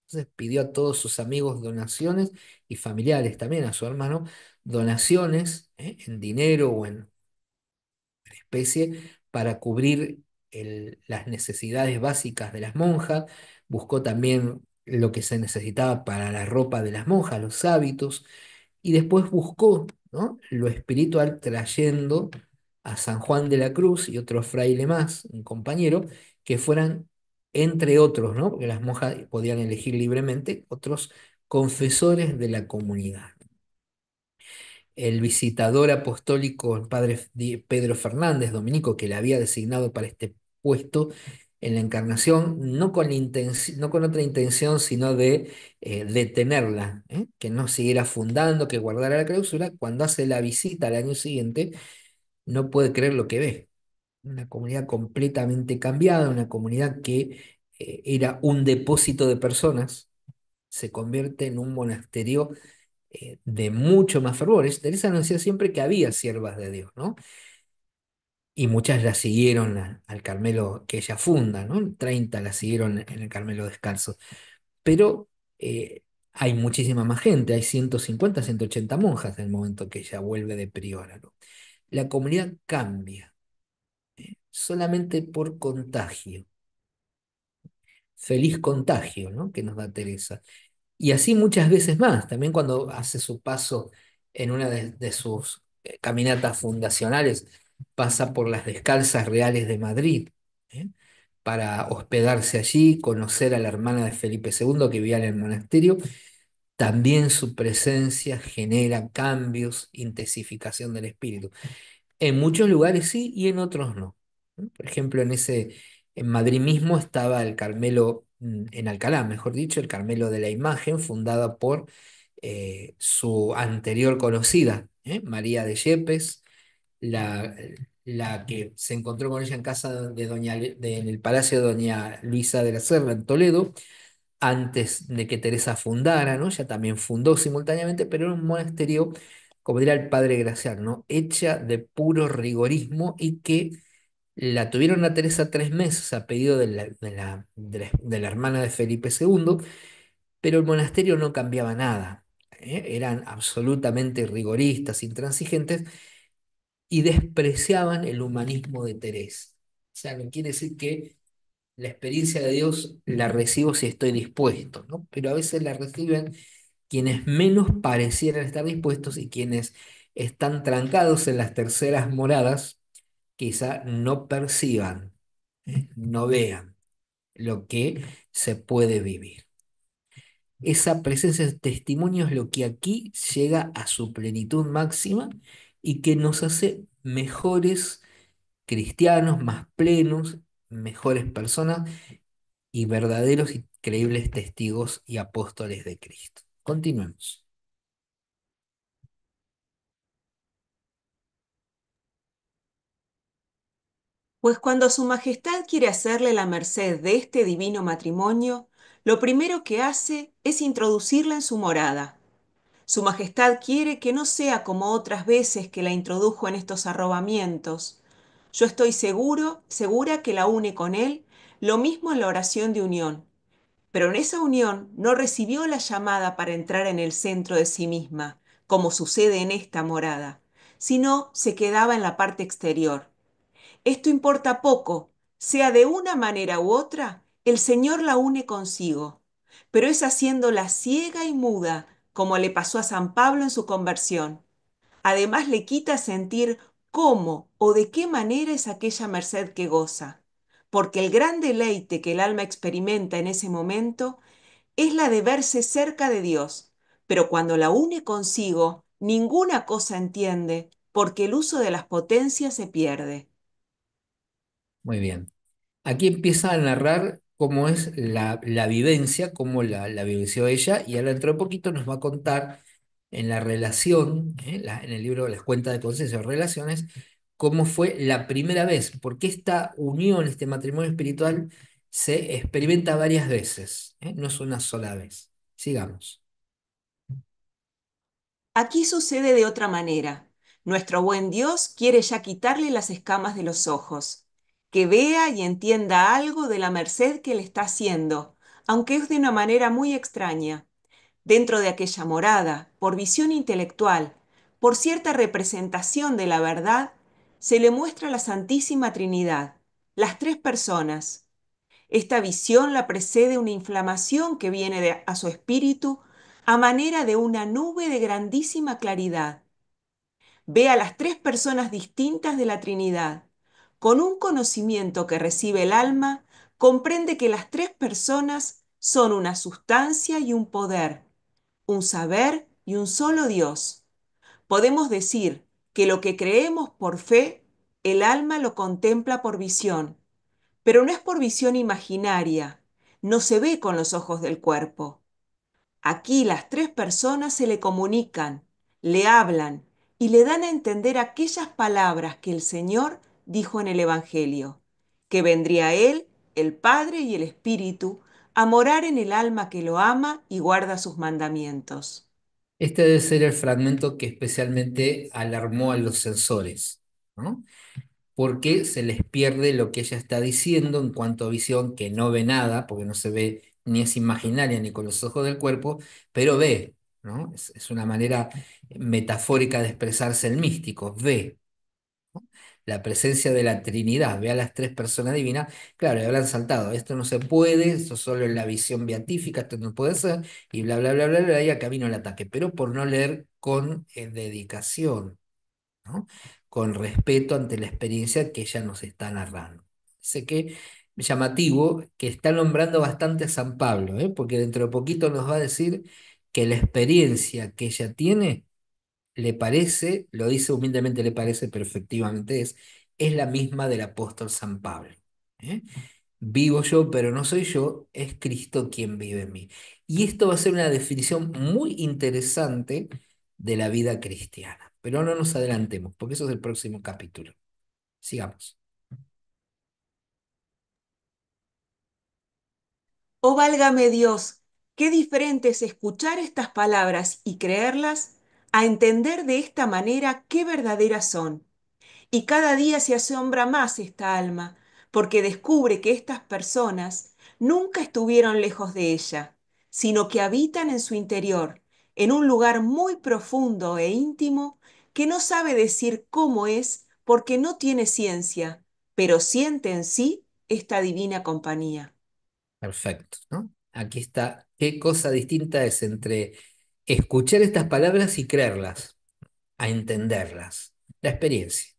Entonces pidió a todos sus amigos donaciones y familiares también, a su hermano, donaciones, en dinero o en especie para cubrir las necesidades básicas de las monjas. Buscó también lo que se necesitaba para la ropa de las monjas, los hábitos, y después buscó, ¿no?, lo espiritual trayendo a San Juan de la Cruz y otro fraile más, un compañero, que fueran, entre otros, ¿no?, porque las monjas podían elegir libremente, otros confesores de la comunidad. El visitador apostólico, el padre Pedro Fernández, dominico, que le había designado para este puesto en la Encarnación, no con otra intención, sino de detenerla, que no siguiera fundando, que guardara la clausura. Cuando hace la visita al año siguiente, no puede creer lo que ve. Una comunidad completamente cambiada, una comunidad que era un depósito de personas, se convierte en un monasterio de mucho más fervores. Teresa nos decía siempre que había siervas de Dios, ¿no? Y muchas la siguieron al Carmelo que ella funda, ¿no? 30 la siguieron en el Carmelo Descalzo. Pero hay muchísima más gente, hay 150, 180 monjas en el momento que ella vuelve de priora, ¿no? La comunidad cambia, solamente por contagio. Feliz contagio, ¿no?, que nos da Teresa. Y así muchas veces más, también cuando hace su paso en una de sus caminatas fundacionales, pasa por las Descalzas Reales de Madrid, ¿eh?, para hospedarse allí, conocer a la hermana de Felipe II que vivía en el monasterio. También su presencia genera cambios, intensificación del espíritu. En muchos lugares sí y en otros no. Por ejemplo, en Madrid mismo estaba el Carmelo, en Alcalá, mejor dicho, el Carmelo de la Imagen, fundada por su anterior conocida, María de Yepes, la, la que se encontró con ella en casa en el Palacio de Doña Luisa de la Serra, en Toledo, antes de que Teresa fundara, ¿no? Ella también fundó simultáneamente, pero era un monasterio, como dirá el padre Gracián, ¿no?, hecha de puro rigorismo, y que la tuvieron a Teresa 3 meses a pedido de la hermana de Felipe II, pero el monasterio no cambiaba nada. Eran absolutamente rigoristas, intransigentes, y despreciaban el humanismo de Teresa. O sea, no quiere decir que la experiencia de Dios la recibo si estoy dispuesto, ¿no? Pero a veces la reciben quienes menos parecieran estar dispuestos, y quienes están trancados en las terceras moradas quizá no perciban, no vean lo que se puede vivir. Esa presencia de testimonio es lo que aquí llega a su plenitud máxima y que nos hace mejores cristianos, más plenos, mejores personas y verdaderos y creíbles testigos y apóstoles de Cristo. Continuemos.
Pues cuando Su Majestad quiere hacerle la merced de este divino matrimonio, lo primero que hace es introducirla en su morada. Su Majestad quiere que no sea como otras veces que la introdujo en estos arrobamientos. Yo estoy segura que la une con él, lo mismo en la oración de unión. Pero en esa unión no recibió la llamada para entrar en el centro de sí misma, como sucede en esta morada, sino se quedaba en la parte exterior. Esto importa poco, sea de una manera u otra, el Señor la une consigo, pero es haciéndola ciega y muda, como le pasó a San Pablo en su conversión. Además le quita sentir cómo o de qué manera es aquella merced que goza, porque el gran deleite que el alma experimenta en ese momento es la de verse cerca de Dios, pero cuando la une consigo, ninguna cosa entiende, porque el uso de las potencias se pierde.
Muy bien. Aquí empieza a narrar cómo es la vivencia, cómo la vivenció ella, y ahora dentro de poquito nos va a contar en la relación, en el libro Les Cuentas de Conciencia o Relaciones, cómo fue la primera vez, porque esta unión, este matrimonio espiritual, se experimenta varias veces, no es una sola vez. Sigamos.
Aquí sucede de otra manera. Nuestro buen Dios quiere ya quitarle las escamas de los ojos, que vea y entienda algo de la merced que le está haciendo, aunque es de una manera muy extraña. Dentro de aquella morada, por visión intelectual, por cierta representación de la verdad, se le muestra la Santísima Trinidad, las tres personas. Esta visión la precede una inflamación que viene a su espíritu a manera de una nube de grandísima claridad. Ve a las tres personas distintas de la Trinidad. Con un conocimiento que recibe el alma, comprende que las tres personas son una sustancia y un poder, un saber y un solo Dios. Podemos decir que lo que creemos por fe, el alma lo contempla por visión, pero no es por visión imaginaria, no se ve con los ojos del cuerpo. Aquí las tres personas se le comunican, le hablan y le dan a entender aquellas palabras que el Señor dijo en el Evangelio, que vendría Él, el Padre y el Espíritu, a morar en el alma que lo ama y guarda sus mandamientos.
Este debe ser el fragmento que especialmente alarmó a los censores, ¿no? Porque se les pierde lo que ella está diciendo en cuanto a visión, que no ve nada, porque no se ve ni es imaginaria ni con los ojos del cuerpo, pero ve, ¿no? Es una manera metafórica de expresarse el místico, ve, ¿no? La presencia de la Trinidad, ve a las tres personas divinas, claro, y habrán saltado, esto no se puede, esto solo en la visión beatífica, esto no puede ser, y bla, bla, bla, bla, bla, y acá vino el ataque, pero por no leer con dedicación, ¿no? Con respeto ante la experiencia que ella nos está narrando. Sé que llamativo que está nombrando bastante a San Pablo, ¿eh? Porque dentro de poquito nos va a decir que la experiencia que ella tiene le parece, lo dice humildemente le parece, pero efectivamente es la misma del apóstol San Pablo. ¿Eh? Vivo yo, pero no soy yo, es Cristo quien vive en mí. Y esto va a ser una definición muy interesante de la vida cristiana. Pero no nos adelantemos, porque eso es el próximo capítulo. Sigamos.
Oh, válgame Dios, qué diferente es escuchar estas palabras y creerlas a entender de esta manera qué verdaderas son. Y cada día se asombra más esta alma, porque descubre que estas personas nunca estuvieron lejos de ella, sino que habitan en su interior, en un lugar muy profundo e íntimo que no sabe decir cómo es porque no tiene ciencia, pero siente en sí esta divina compañía.
Perfecto, ¿no? Aquí está. ¿Qué cosa distinta es entre escuchar estas palabras y creerlas, a entenderlas? La experiencia.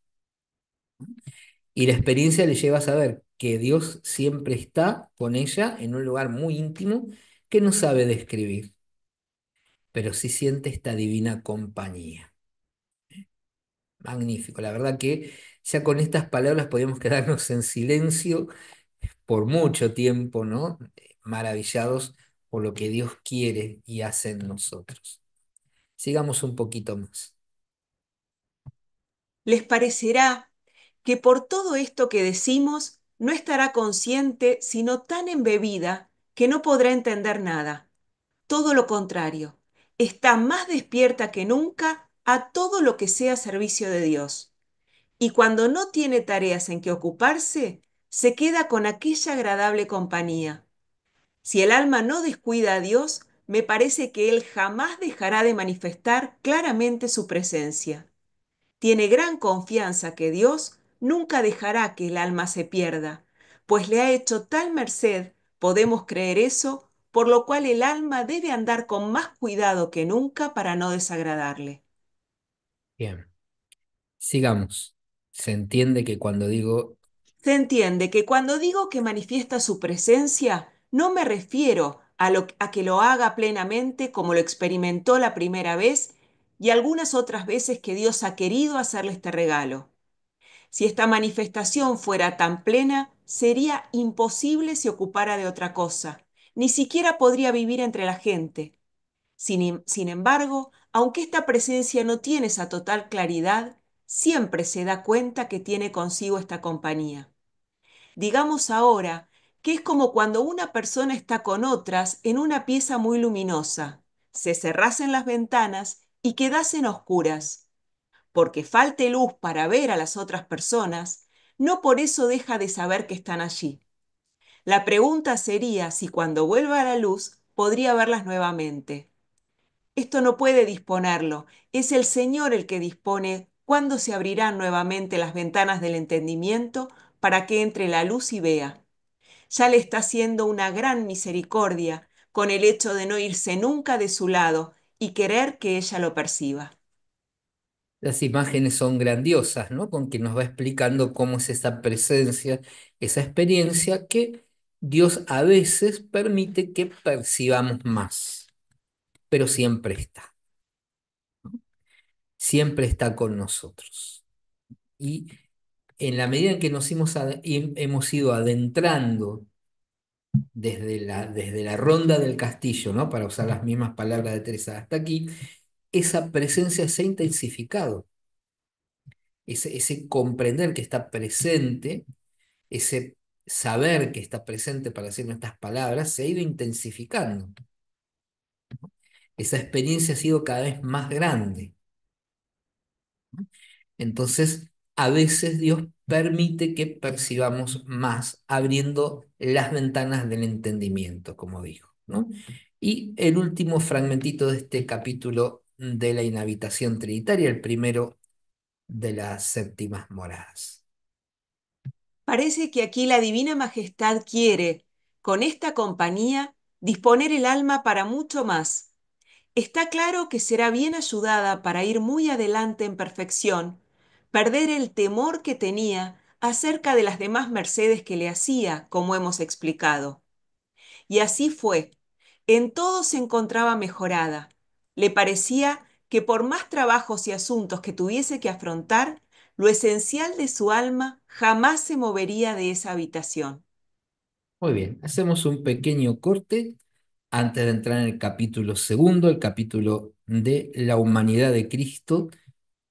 Y la experiencia le lleva a saber que Dios siempre está con ella en un lugar muy íntimo que no sabe describir, pero sí siente esta divina compañía. Magnífico, la verdad que ya con estas palabras podemos quedarnos en silencio por mucho tiempo, ¿no? Maravillados por lo que Dios quiere y hace en nosotros. Sigamos un poquito más.
Les parecerá que por todo esto que decimos no estará consciente, sino tan embebida que no podrá entender nada. Todo lo contrario, está más despierta que nunca a todo lo que sea servicio de Dios. Y cuando no tiene tareas en que ocuparse, se queda con aquella agradable compañía. Si el alma no descuida a Dios, me parece que Él jamás dejará de manifestar claramente su presencia. Tiene gran confianza que Dios nunca dejará que el alma se pierda, pues le ha hecho tal merced, podemos creer eso, por lo cual el alma debe andar con más cuidado que nunca para no desagradarle.
Bien, sigamos. Se entiende que cuando digo,
Se entiende que cuando digo que manifiesta su presencia, no me refiero a que lo haga plenamente como lo experimentó la primera vez y algunas otras veces que Dios ha querido hacerle este regalo. Si esta manifestación fuera tan plena, sería imposible se ocupara de otra cosa. Ni siquiera podría vivir entre la gente. Sin embargo, aunque esta presencia no tiene esa total claridad, siempre se da cuenta que tiene consigo esta compañía. Digamos ahora que es como cuando una persona está con otras en una pieza muy luminosa, se cerrasen las ventanas y quedasen oscuras porque falte luz para ver a las otras personas, no por eso deja de saber que están allí. La pregunta sería si cuando vuelva a la luz podría verlas nuevamente. Esto no puede disponerlo, es el Señor el que dispone cuándo se abrirán nuevamente las ventanas del entendimiento para que entre la luz y vea. Ya le está haciendo una gran misericordia, con el hecho de no irse nunca de su lado y querer que ella lo perciba.
Las imágenes son grandiosas, ¿no? Con que nos va explicando cómo es esa presencia, esa experiencia que Dios a veces permite que percibamos más, pero siempre está con nosotros. Y en la medida en que hemos ido adentrando desde la ronda del castillo, ¿no? Para usar las mismas palabras de Teresa hasta aquí, esa presencia se ha intensificado, ese comprender que está presente, ese saber que está presente para decir nuestras palabras, se ha ido intensificando. Esa experiencia ha sido cada vez más grande. Entonces, a veces Dios permite que percibamos más, abriendo las ventanas del entendimiento, como dijo, ¿no? Y el último fragmentito de este capítulo de la inhabitación trinitaria, el primero de las séptimas moradas.
Parece que aquí la Divina Majestad quiere, con esta compañía, disponer el alma para mucho más. Está claro que será bien ayudada para ir muy adelante en perfección, perder el temor que tenía acerca de las demás mercedes que le hacía, como hemos explicado. Y así fue. En todo se encontraba mejorada. Le parecía que por más trabajos y asuntos que tuviese que afrontar, lo esencial de su alma jamás se movería de esa habitación.
Muy bien, hacemos un pequeño corte antes de entrar en el capítulo segundo, el capítulo de la humanidad de Cristo,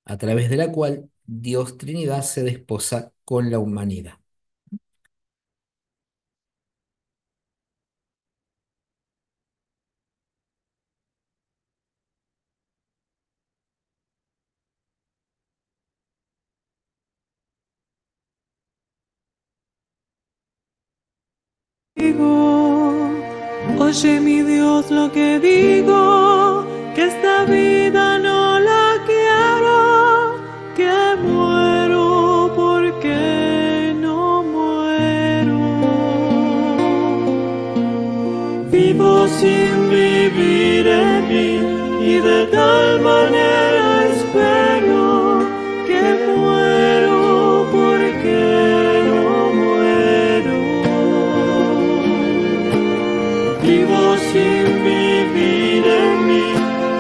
a través de la cual Dios Trinidad se desposa con la humanidad.
Digo, oye mi Dios lo que digo, que esta vida no la quiero, que muero porque no muero. Vivo sin vivir en mí y de tal manera espero que muero porque no muero. Vivo sin vivir en mí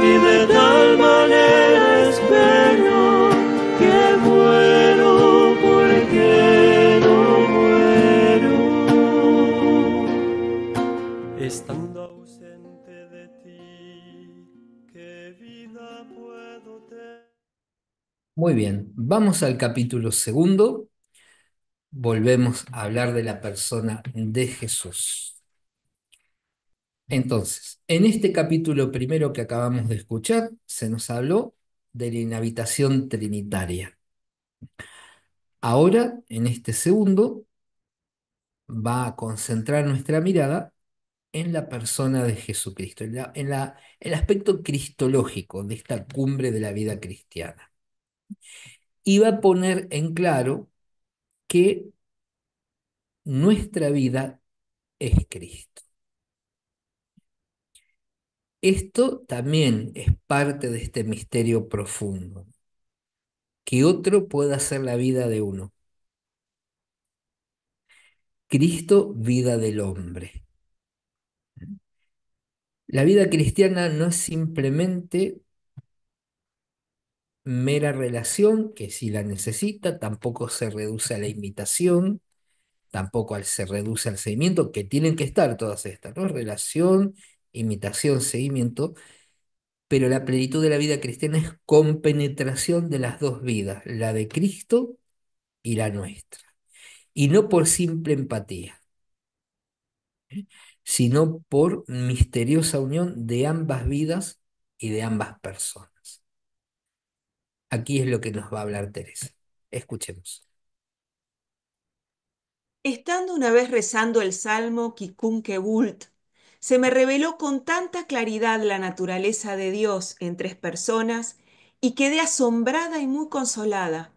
y de tal manera espero que muero porque no muero. Estando ausente de ti, ¿qué vida puedo tener?
Muy bien, vamos al capítulo segundo. Volvemos a hablar de la persona de Jesús. Entonces, en este capítulo primero que acabamos de escuchar, se nos habló de la inhabitación trinitaria. Ahora, en este segundo, va a concentrar nuestra mirada en la persona de Jesucristo, el aspecto cristológico de esta cumbre de la vida cristiana. Y va a poner en claro que nuestra vida es Cristo. Esto también es parte de este misterio profundo, que otro pueda hacer la vida de uno. Cristo, vida del hombre. La vida cristiana no es simplemente mera relación, que si la necesita, tampoco se reduce a la imitación, tampoco se reduce al seguimiento, que tienen que estar todas estas, ¿no? Relación, imitación, seguimiento, pero la plenitud de la vida cristiana es compenetración de las dos vidas, la de Cristo y la nuestra, y no por simple empatía, sino por misteriosa unión de ambas vidas y de ambas personas. Aquí es lo que nos va a hablar Teresa. Escuchemos.
Estando una vez rezando el salmo Quicunque Vult, se me reveló con tanta claridad la naturaleza de Dios en tres personas y quedé asombrada y muy consolada.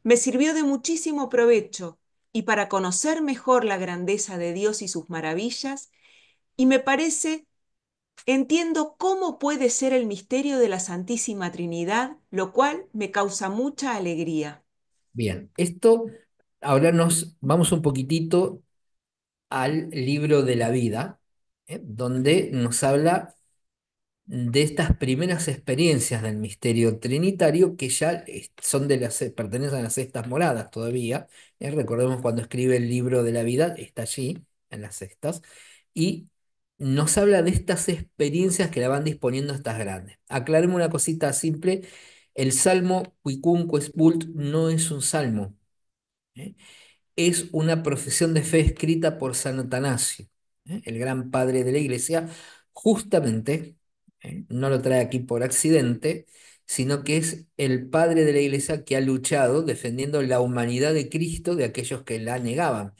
Me sirvió de muchísimo provecho y para conocer mejor la grandeza de Dios y sus maravillas, y me parece entiendo cómo puede ser el misterio de la Santísima Trinidad, lo cual me causa mucha alegría.
Bien, esto ahora nos vamos un poquitito al libro de la vida, donde nos habla de estas primeras experiencias del misterio trinitario que ya son pertenecen a las sextas moradas todavía. Recordemos cuando escribe el libro de la vida, está allí, en las sextas, y nos habla de estas experiencias que la van disponiendo estas grandes. Aclaremos una cosita simple: el salmo Quicunque Vult no es un salmo, ¿eh? Es una profesión de fe escrita por San Atanasio, el gran padre de la iglesia, justamente, no lo trae aquí por accidente, sino que es el padre de la iglesia que ha luchado defendiendo la humanidad de Cristo de aquellos que la negaban.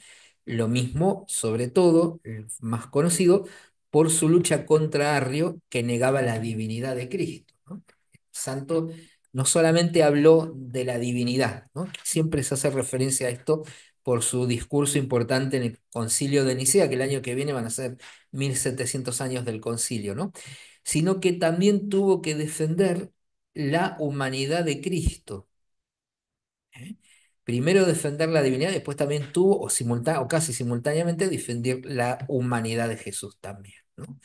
Lo mismo, sobre todo, el más conocido, por su lucha contra Arrio, que negaba la divinidad de Cristo, ¿no? Santo no solamente habló de la divinidad, ¿no? Siempre se hace referencia a esto por su discurso importante en el Concilio de Nicea, que el año que viene van a ser 1700 años del concilio, ¿no? Sino que también tuvo que defender la humanidad de Cristo, ¿eh? Primero defender la divinidad, después también tuvo, o casi simultáneamente, defender la humanidad de Jesús también, ¿no?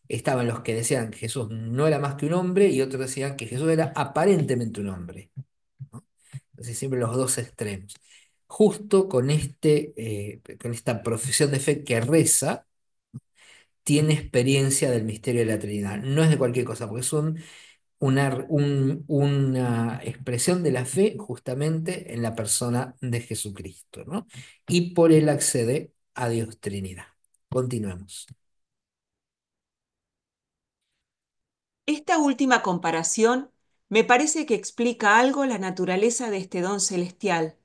Estaban los que decían que Jesús no era más que un hombre y otros decían que Jesús era aparentemente un hombre, ¿no? Entonces siempre los dos extremos. Justo con esta profesión de fe que reza, tiene experiencia del misterio de la Trinidad. No es de cualquier cosa, porque es una expresión de la fe justamente en la persona de Jesucristo, ¿no? Y por él accede a Dios Trinidad. Continuemos.
Esta última comparación me parece que explica algo la naturaleza de este don celestial,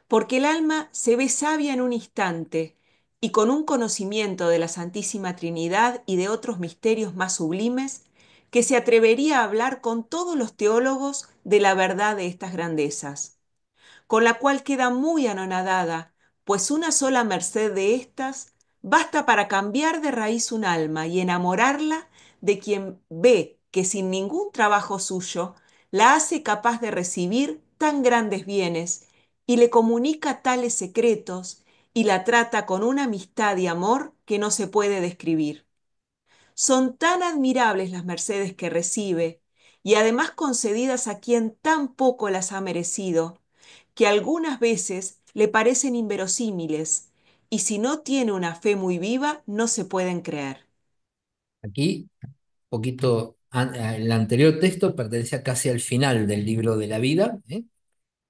porque el alma se ve sabia en un instante y con un conocimiento de la Santísima Trinidad y de otros misterios más sublimes, que se atrevería a hablar con todos los teólogos de la verdad de estas grandezas, con la cual queda muy anonadada, pues una sola merced de éstas basta para cambiar de raíz un alma y enamorarla de quien ve que sin ningún trabajo suyo la hace capaz de recibir tan grandes bienes y le comunica tales secretos y la trata con una amistad y amor que no se puede describir. Son tan admirables las mercedes que recibe, y además concedidas a quien tan poco las ha merecido, que algunas veces le parecen inverosímiles, y si no tiene una fe muy viva, no se pueden creer.
Aquí, el anterior texto pertenecía casi al final del libro de la vida, ¿eh?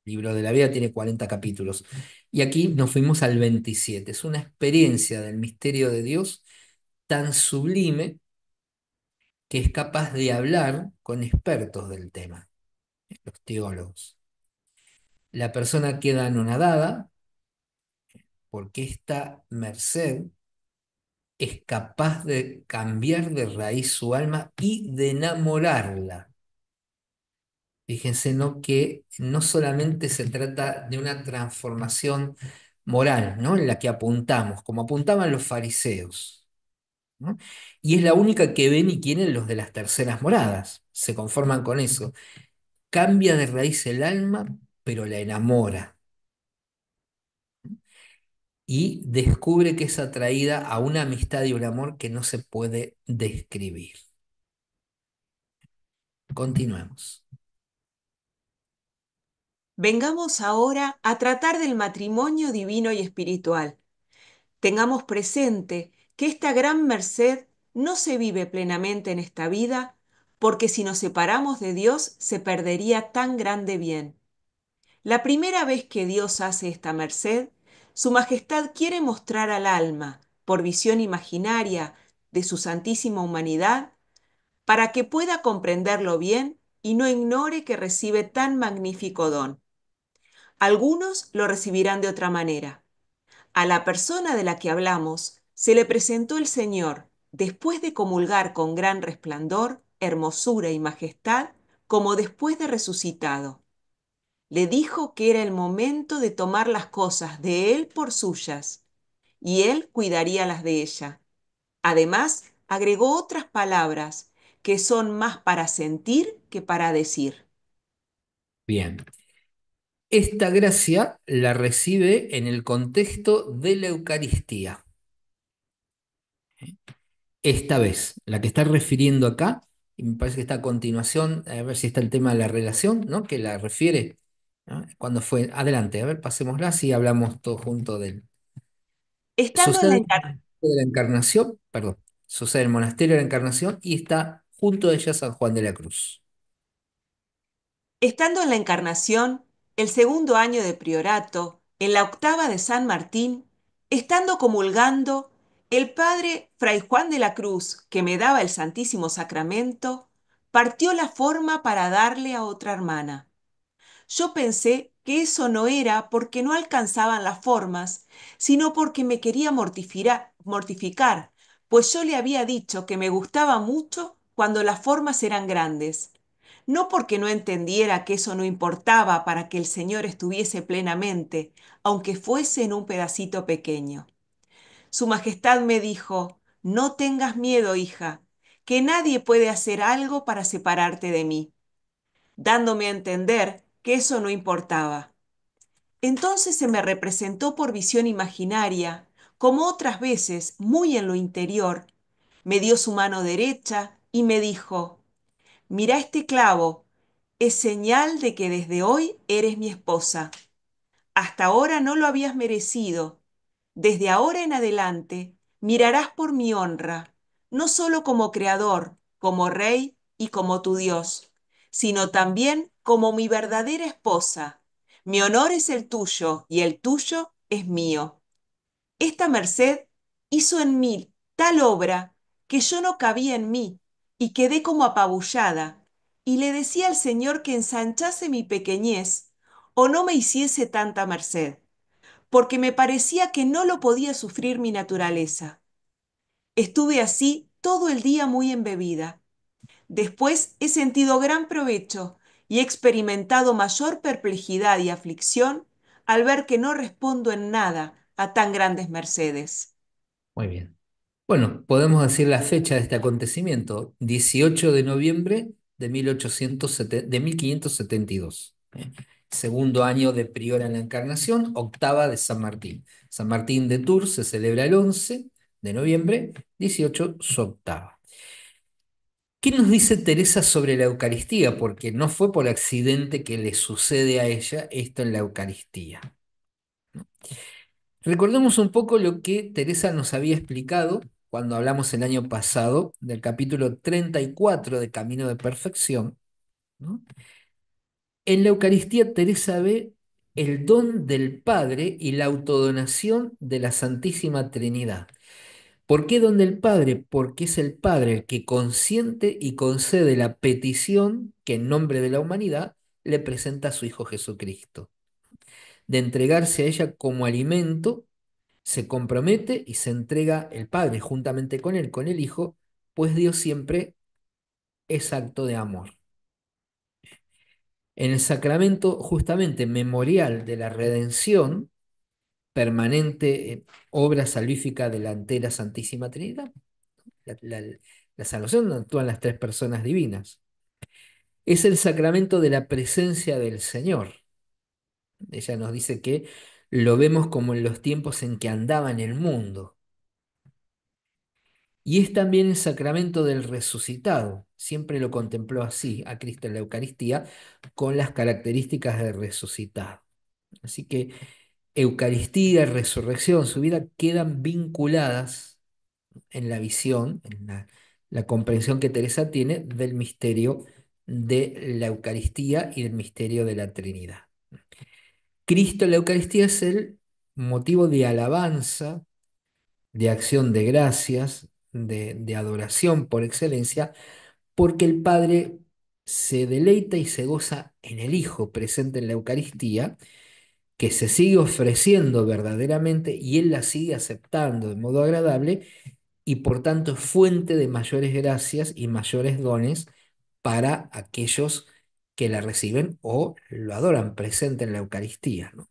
El libro de la vida tiene 40 capítulos. Y aquí nos fuimos al 27. Es una experiencia del misterio de Dios tan sublime que es capaz de hablar con expertos del tema, los teólogos. La persona queda anonadada porque esta merced es capaz de cambiar de raíz su alma y de enamorarla. Fíjense, ¿no? Que no solamente se trata de una transformación moral, ¿no? En la que apuntamos, como apuntaban los fariseos, ¿no? Y es la única que ven y quieren los de las terceras moradas. Se conforman con eso. Cambia de raíz el alma, pero la enamora. Y descubre que es atraída a una amistad y un amor que no se puede describir. Continuemos.
Vengamos ahora a tratar del matrimonio divino y espiritual. Tengamos presente que esta gran merced no se vive plenamente en esta vida, porque si nos separamos de Dios se perdería tan grande bien. La primera vez que Dios hace esta merced, Su Majestad quiere mostrar al alma, por visión imaginaria de su santísima humanidad, para que pueda comprenderlo bien y no ignore que recibe tan magnífico don. Algunos lo recibirán de otra manera. A la persona de la que hablamos se le presentó el Señor, después de comulgar con gran resplandor, hermosura y majestad, como después de resucitado. Le dijo que era el momento de tomar las cosas de él por suyas, y él cuidaría las de ella. Además, agregó otras palabras que son más para sentir que para decir.
Bien. Esta gracia la recibe en el contexto de la Eucaristía. Esta vez, la que está refiriendo acá, y me parece que está a continuación, a ver si está el tema de la relación, ¿no? Que la refiere, ¿no? Cuando fue, adelante, a ver, pasémosla, así hablamos todos juntos del...
Estando en
Sucede
la
en el monasterio de la Encarnación, perdón, sucede en el monasterio de la Encarnación y está junto a ella San Juan de la Cruz.
Estando en la Encarnación, el segundo año de priorato, en la octava de San Martín, estando comulgando, el padre Fray Juan de la Cruz, que me daba el Santísimo Sacramento, partió la forma para darle a otra hermana. Yo pensé que eso no era porque no alcanzaban las formas, sino porque me quería mortificar, pues yo le había dicho que me gustaba mucho cuando las formas eran grandes. No porque no entendiera que eso no importaba para que el Señor estuviese plenamente, aunque fuese en un pedacito pequeño. Su Majestad me dijo, no tengas miedo, hija, que nadie puede hacer algo para separarte de mí, dándome a entender que eso no importaba. Entonces se me representó por visión imaginaria, como otras veces, muy en lo interior, me dio su mano derecha y me dijo, mira este clavo, es señal de que desde hoy eres mi esposa. Hasta ahora no lo habías merecido. Desde ahora en adelante mirarás por mi honra, no solo como creador, como rey y como tu Dios, sino también como mi verdadera esposa. Mi honor es el tuyo y el tuyo es mío. Esta merced hizo en mí tal obra que yo no cabía en mí y quedé como apabullada, y le decía al Señor que ensanchase mi pequeñez o no me hiciese tanta merced, porque me parecía que no lo podía sufrir mi naturaleza. Estuve así todo el día muy embebida. Después he sentido gran provecho y he experimentado mayor perplejidad y aflicción al ver que no respondo en nada a tan grandes mercedes.
Muy bien. Bueno, podemos decir la fecha de este acontecimiento, 18 de noviembre de 1572. Segundo año de prior en la Encarnación, octava de San Martín. San Martín de Tours se celebra el 11 de noviembre, 18 su octava. ¿Qué nos dice Teresa sobre la Eucaristía? Porque no fue por accidente que le sucede a ella esto en la Eucaristía. Recordemos un poco lo que Teresa nos había explicado cuando hablamos el año pasado del capítulo 34 de Camino de Perfección, ¿no? En la Eucaristía Teresa ve el don del Padre y la autodonación de la Santísima Trinidad. ¿Por qué don del Padre? Porque es el Padre el que consiente y concede la petición que en nombre de la humanidad le presenta a su Hijo Jesucristo, de entregarse a ella como alimento. Se compromete y se entrega el Padre juntamente con él, con el Hijo, pues Dios siempre es acto de amor. En el sacramento justamente memorial de la redención, permanente obra salvífica de la entera Santísima Trinidad, la, la- la salvación donde actúan las tres personas divinas. Es el sacramento de la presencia del Señor. Ella nos dice que lo vemos como en los tiempos en que andaba en el mundo. Y es también el sacramento del resucitado. Siempre lo contempló así a Cristo en la Eucaristía, con las características de resucitado. Así que Eucaristía, resurrección, su vida quedan vinculadas en la visión, en la comprensión que Teresa tiene del misterio de la Eucaristía y del misterio de la Trinidad. Cristo en la Eucaristía es el motivo de alabanza, de acción de gracias, de adoración por excelencia, porque el Padre se deleita y se goza en el Hijo presente en la Eucaristía, que se sigue ofreciendo verdaderamente y Él la sigue aceptando de modo agradable y por tanto es fuente de mayores gracias y mayores dones para aquellos que la reciben o lo adoran presente en la Eucaristía, ¿no?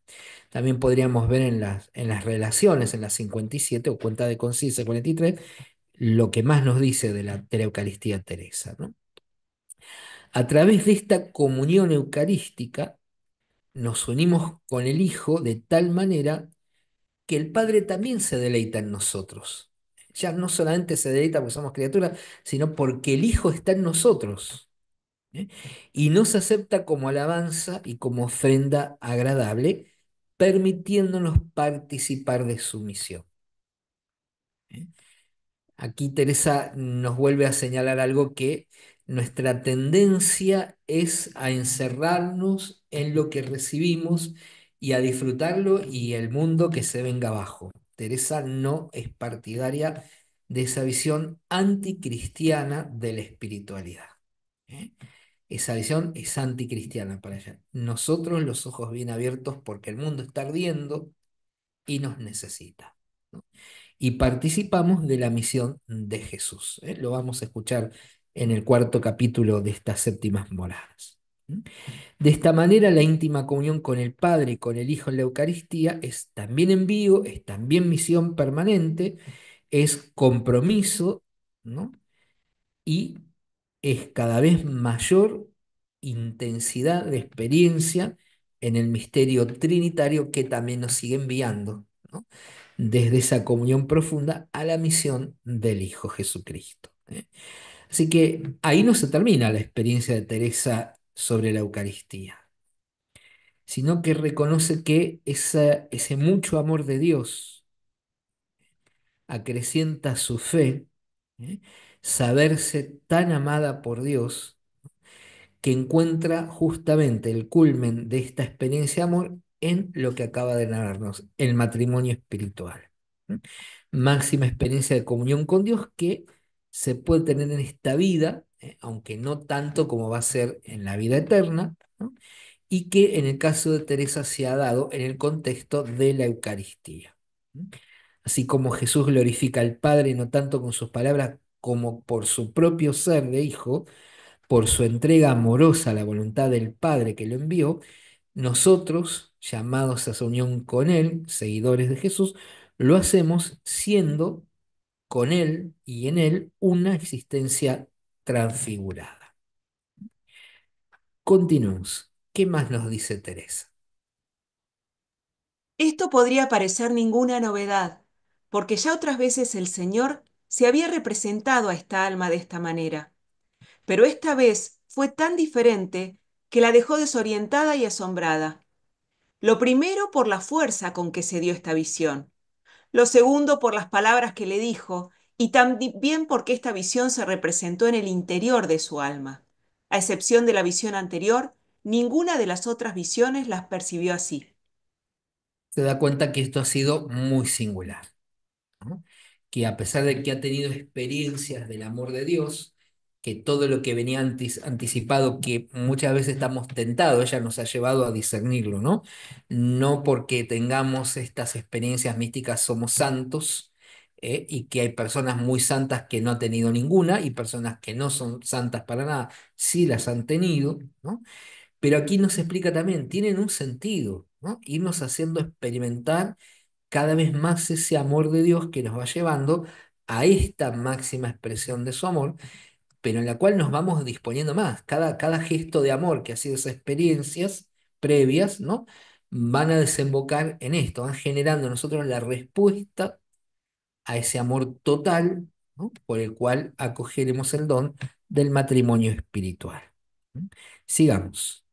También podríamos ver en las relaciones, en las 57 o cuenta de conciencia 43, lo que más nos dice de la Eucaristía Teresa, ¿no? A través de esta comunión eucarística nos unimos con el Hijo de tal manera que el Padre también se deleita en nosotros. Ya no solamente se deleita porque somos criaturas, sino porque el Hijo está en nosotros, ¿eh? Y nos acepta como alabanza y como ofrenda agradable, permitiéndonos participar de su misión, ¿eh? Aquí Teresa nos vuelve a señalar algo que nuestra tendencia es a encerrarnos en lo que recibimos y a disfrutarlo y el mundo que se venga abajo. Teresa no es partidaria de esa visión anticristiana de la espiritualidad, ¿eh? Esa visión es anticristiana para ella. Nosotros los ojos bien abiertos porque el mundo está ardiendo y nos necesita, ¿no? Y participamos de la misión de Jesús, ¿eh? Lo vamos a escuchar en el cuarto capítulo de estas séptimas moradas. De esta manera, la íntima comunión con el Padre y con el Hijo en la Eucaristía es también envío, es también misión permanente, es compromiso, ¿no? Y es cada vez mayor intensidad de experiencia en el misterio trinitario que también nos sigue enviando, ¿no? Desde esa comunión profunda a la misión del Hijo Jesucristo, ¿eh? Así que ahí no se termina la experiencia de Teresa sobre la Eucaristía, sino que reconoce que ese mucho amor de Dios acrecienta su fe, ¿eh? Saberse tan amada por Dios que encuentra justamente el culmen de esta experiencia de amor en lo que acaba de narrarnos, el matrimonio espiritual, ¿no? Máxima experiencia de comunión con Dios que se puede tener en esta vida, aunque no tanto como va a ser en la vida eterna, ¿no? Y que en el caso de Teresa se ha dado en el contexto de la Eucaristía, ¿no? Así como Jesús glorifica al Padre no tanto con sus palabras como por su propio ser de Hijo, por su entrega amorosa a la voluntad del Padre que lo envió, nosotros, llamados a esa unión con Él, seguidores de Jesús, lo hacemos siendo con Él y en Él una existencia transfigurada. Continuemos. ¿Qué más nos dice Teresa?
Esto podría parecer ninguna novedad, porque ya otras veces el Señor se había representado a esta alma de esta manera, pero esta vez fue tan diferente que la dejó desorientada y asombrada. Lo primero por la fuerza con que se dio esta visión, lo segundo por las palabras que le dijo y también porque esta visión se representó en el interior de su alma. A excepción de la visión anterior, ninguna de las otras visiones las percibió así.
Se da cuenta que esto ha sido muy singular, ¿no? Que a pesar de que ha tenido experiencias del amor de Dios, que todo lo que venía anticipado, que muchas veces estamos tentados, ella nos ha llevado a discernirlo, ¿no? No porque tengamos estas experiencias místicas somos santos, y que hay personas muy santas que no han tenido ninguna y personas que no son santas para nada, sí las han tenido, ¿no? Pero aquí nos explica también, tienen un sentido, ¿no? Irnos haciendo experimentar cada vez más ese amor de Dios que nos va llevando a esta máxima expresión de su amor, pero en la cual nos vamos disponiendo más. Cada gesto de amor que ha sido esas experiencias previas, ¿no? Van a desembocar en esto, van generando en nosotros la respuesta a ese amor total, ¿no? Por el cual acogeremos el don del matrimonio espiritual. ¿Mm? Sigamos.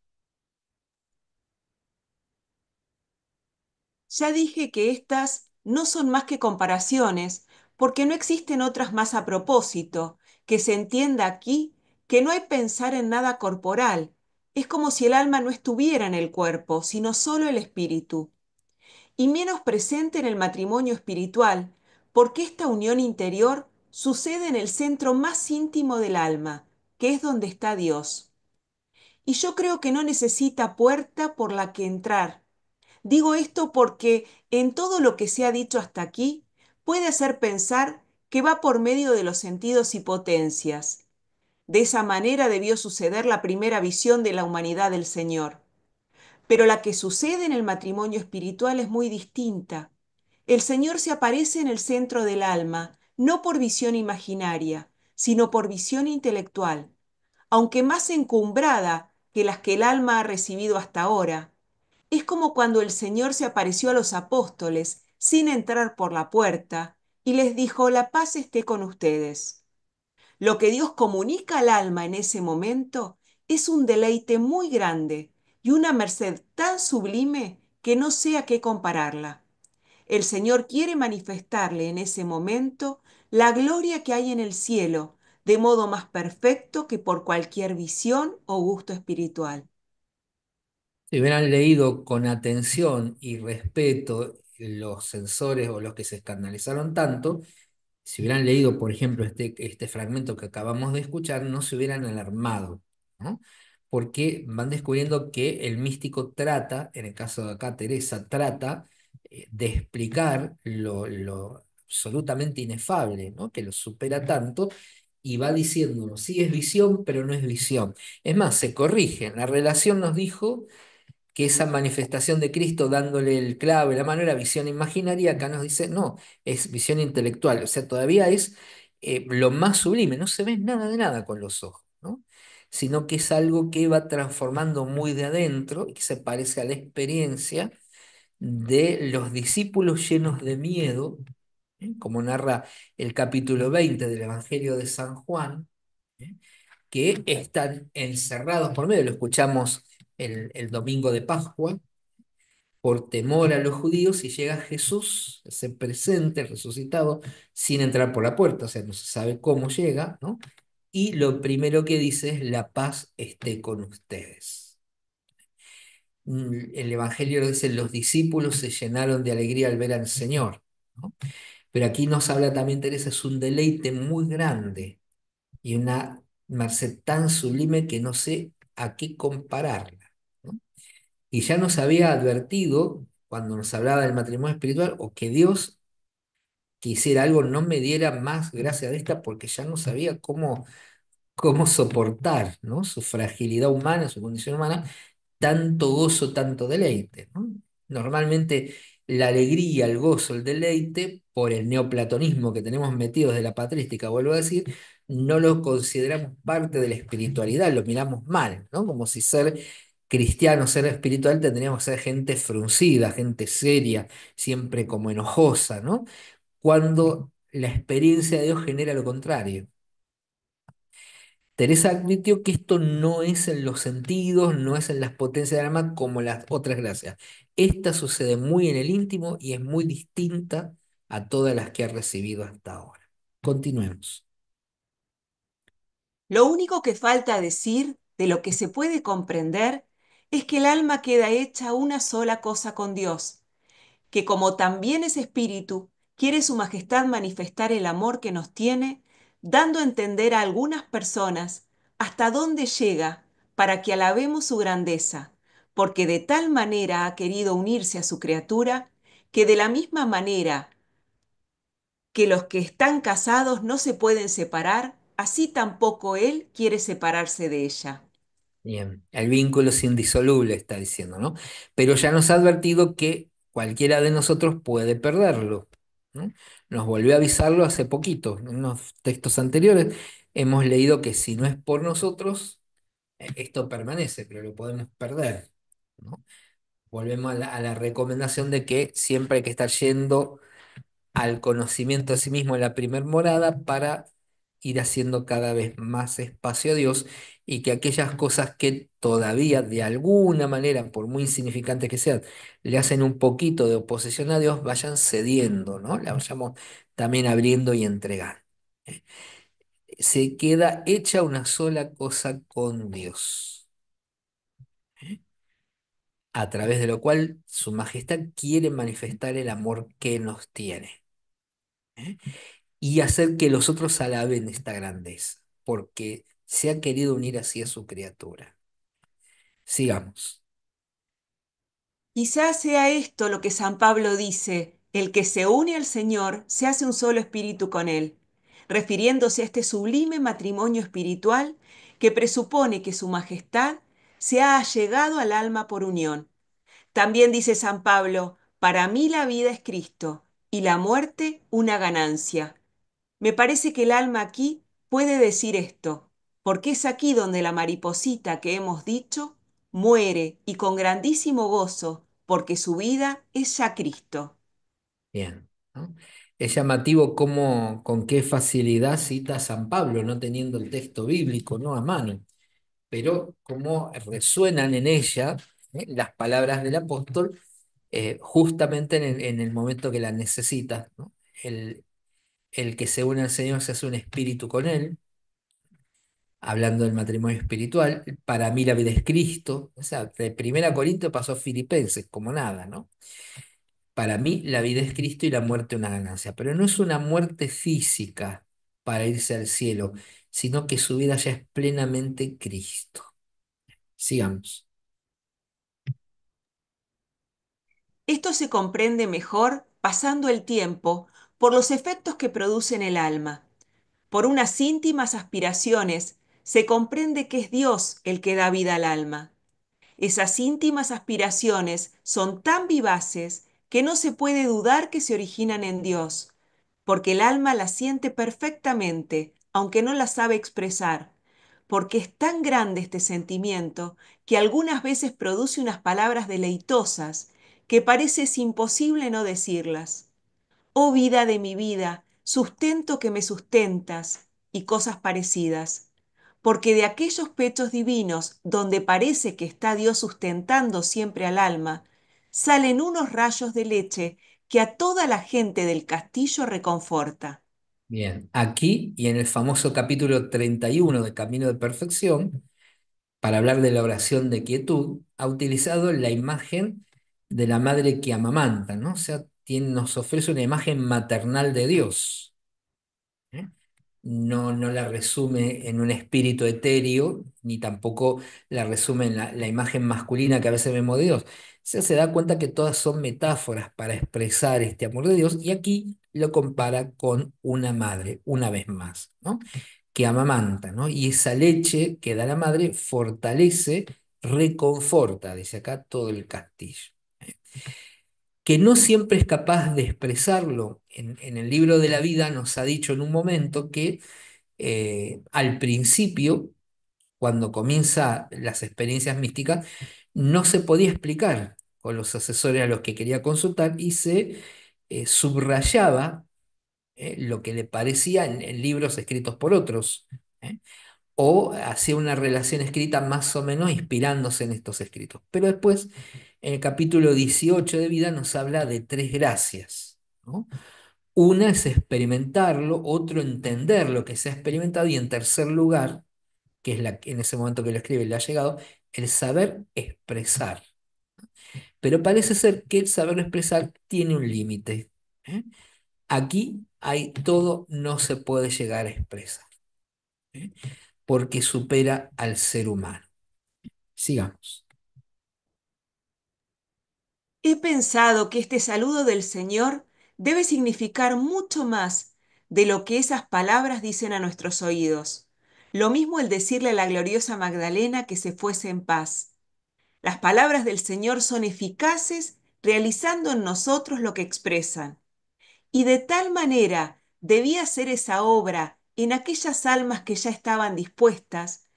Ya dije que estas no son más que comparaciones, porque no existen otras más a propósito, que se entienda aquí que no hay pensar en nada corporal. Es como si el alma no estuviera en el cuerpo, sino solo el espíritu. Y menos presente en el matrimonio espiritual, porque esta unión interior sucede en el centro más íntimo del alma, que es donde está Dios. Y yo creo que no necesita puerta por la que entrar. Digo esto porque en todo lo que se ha dicho hasta aquí puede hacer pensar que va por medio de los sentidos y potencias. De esa manera debió suceder la primera visión de la humanidad del Señor. Pero la que sucede en el matrimonio espiritual es muy distinta. El Señor se aparece en el centro del alma, no por visión imaginaria, sino por visión intelectual, aunque más encumbrada que las que el alma ha recibido hasta ahora. Es como cuando el Señor se apareció a los apóstoles sin entrar por la puerta y les dijo: la paz esté con ustedes. Lo que Dios comunica al alma en ese momento es un deleite muy grande y una merced tan sublime que no sé a qué compararla. El Señor quiere manifestarle en ese momento la gloria que hay en el cielo, de modo más perfecto que por cualquier visión o gusto espiritual.
Si hubieran leído con atención y respeto los censores o los que se escandalizaron tanto, si hubieran leído, por ejemplo, este fragmento que acabamos de escuchar, no se hubieran alarmado, ¿no? Porque van descubriendo que el místico trata, en el caso de acá Teresa, trata de explicar lo absolutamente inefable, ¿no? Que lo supera tanto, y va diciéndonos, sí es visión, pero no es visión. Es más, se corrige. La relación nos dijo que esa manifestación de Cristo dándole el clavo y la mano era visión imaginaria. Acá nos dice, no, es visión intelectual, o sea, todavía es lo más sublime, no se ve nada de nada con los ojos, ¿no? Sino que es algo que va transformando muy de adentro y que se parece a la experiencia de los discípulos llenos de miedo, como narra el capítulo 20 del Evangelio de San Juan, ¿eh? Que están encerrados por medio, lo escuchamos el domingo de Pascua, por temor a los judíos, y llega Jesús, se presente resucitado, sin entrar por la puerta, o sea, no se sabe cómo llega, ¿no? Y lo primero que dice es: la paz esté con ustedes. El Evangelio lo dice: los discípulos se llenaron de alegría al ver al Señor, ¿no? Pero aquí nos habla también Teresa, es un deleite muy grande y una merced tan sublime que no sé a qué compararla, ¿no? Y ya nos había advertido cuando nos hablaba del matrimonio espiritual, o que Dios quisiera algo, no me diera más gracia de esta, porque ya no sabía cómo soportar, ¿no? Su fragilidad humana, su condición humana, tanto gozo, tanto deleite, ¿no? Normalmente la alegría, el gozo, el deleite, por el neoplatonismo que tenemos metido desde la patrística, vuelvo a decir, no lo consideramos parte de la espiritualidad, lo miramos mal, ¿no? Como si ser cristiano, ser espiritual, tendríamos que ser gente fruncida, gente seria, siempre como enojosa, ¿no? Cuando la experiencia de Dios genera lo contrario. Teresa admitió que esto no es en los sentidos, no es en las potencias del alma como las otras gracias. Esta sucede muy en el íntimo y es muy distinta a todas las que ha recibido hasta ahora. Continuemos.
Lo único que falta decir de lo que se puede comprender es que el alma queda hecha una sola cosa con Dios, que como también es espíritu, quiere su majestad manifestar el amor que nos tiene, dando a entender a algunas personas hasta dónde llega para que alabemos su grandeza, porque de tal manera ha querido unirse a su criatura, que de la misma manera que los que están casados no se pueden separar, así tampoco él quiere separarse de ella.
Bien, el vínculo es indisoluble, está diciendo, ¿no? Pero ya nos ha advertido que cualquiera de nosotros puede perderlo, ¿no? Nos volvió a avisarlo hace poquito. En unos textos anteriores hemos leído que si no es por nosotros, esto permanece, pero lo podemos perder, ¿no? Volvemos a la recomendación de que siempre hay que estar yendo al conocimiento de sí mismo en la primer morada para ir haciendo cada vez más espacio a Dios, y que aquellas cosas que todavía de alguna manera, por muy insignificantes que sean, le hacen un poquito de oposición a Dios, vayan cediendo, ¿no? La vayamos también abriendo y entregando. ¿Eh? Se queda hecha una sola cosa con Dios, ¿eh? A través de lo cual su majestad quiere manifestar el amor que nos tiene, ¿eh? Y hacer que los otros alaben esta grandeza, porque se ha querido unir así a su criatura. Sigamos.
Quizás sea esto lo que San Pablo dice: el que se une al Señor se hace un solo espíritu con Él, refiriéndose a este sublime matrimonio espiritual que presupone que su majestad se ha allegado al alma por unión. También dice San Pablo: para mí la vida es Cristo y la muerte una ganancia. Me parece que el alma aquí puede decir esto, porque es aquí donde la mariposita que hemos dicho muere y con grandísimo gozo, porque su vida es ya Cristo.
Bien, ¿no? Es llamativo cómo, con qué facilidad cita a San Pablo, no teniendo el texto bíblico, ¿no? A mano, pero cómo resuenan en ella, las palabras del apóstol, justamente en el momento que las necesita, ¿no? El, el que se une al Señor se hace un espíritu con Él, hablando del matrimonio espiritual. Para mí la vida es Cristo, o sea, de Primera Corintios pasó a Filipenses, como nada, ¿no? Para mí la vida es Cristo y la muerte una ganancia, pero no es una muerte física para irse al cielo, sino que su vida ya es plenamente Cristo. Sigamos.
Esto se comprende mejor pasando el tiempo por los efectos que produce en el alma. Por unas íntimas aspiraciones se comprende que es Dios el que da vida al alma. Esas íntimas aspiraciones son tan vivaces que no se puede dudar que se originan en Dios, porque el alma las siente perfectamente, aunque no las sabe expresar, porque es tan grande este sentimiento que algunas veces produce unas palabras deleitosas que parece es imposible no decirlas. Oh vida de mi vida, sustento que me sustentas, y cosas parecidas. Porque de aquellos pechos divinos donde parece que está Dios sustentando siempre al alma, salen unos rayos de leche que a toda la gente del castillo reconforta.
Bien, aquí y en el famoso capítulo 31 de Camino de Perfección, para hablar de la oración de quietud, ha utilizado la imagen de la madre que amamanta, ¿no? O sea, nos ofrece una imagen maternal de Dios. ¿Eh? No la resume en un espíritu etéreo, ni tampoco la resume en la imagen masculina que a veces vemos de Dios. O sea, se da cuenta que todas son metáforas para expresar este amor de Dios, y aquí lo compara con una madre, una vez más, ¿no? Que amamanta, ¿no? Y esa leche que da la madre fortalece, reconforta, dice acá, todo el castillo. Que no siempre es capaz de expresarlo. En el libro de la vida nos ha dicho en un momento que al principio, cuando comienza las experiencias místicas, no se podía explicar con los asesores a los que quería consultar, y se subrayaba lo que le parecía en libros escritos por otros, ¿eh? O hacía una relación escrita más o menos inspirándose en estos escritos. Pero después, en el capítulo 18 de vida, nos habla de tres gracias, ¿no? Una es experimentarlo, otro entender lo que se ha experimentado, y en tercer lugar, que es la que en ese momento que lo escribe le ha llegado, el saber expresar. Pero parece ser que el saber expresar tiene un límite, ¿eh? Aquí hay todo, no se puede llegar a expresar, ¿eh? Porque supera al ser humano. Sigamos.
He pensado que este saludo del Señor debe significar mucho más de lo que esas palabras dicen a nuestros oídos. Lo mismo el decirle a la gloriosa Magdalena que se fuese en paz. Las palabras del Señor son eficaces, realizando en nosotros lo que expresan. Y de tal manera debía ser esa obra en aquellas almas que ya estaban dispuestas,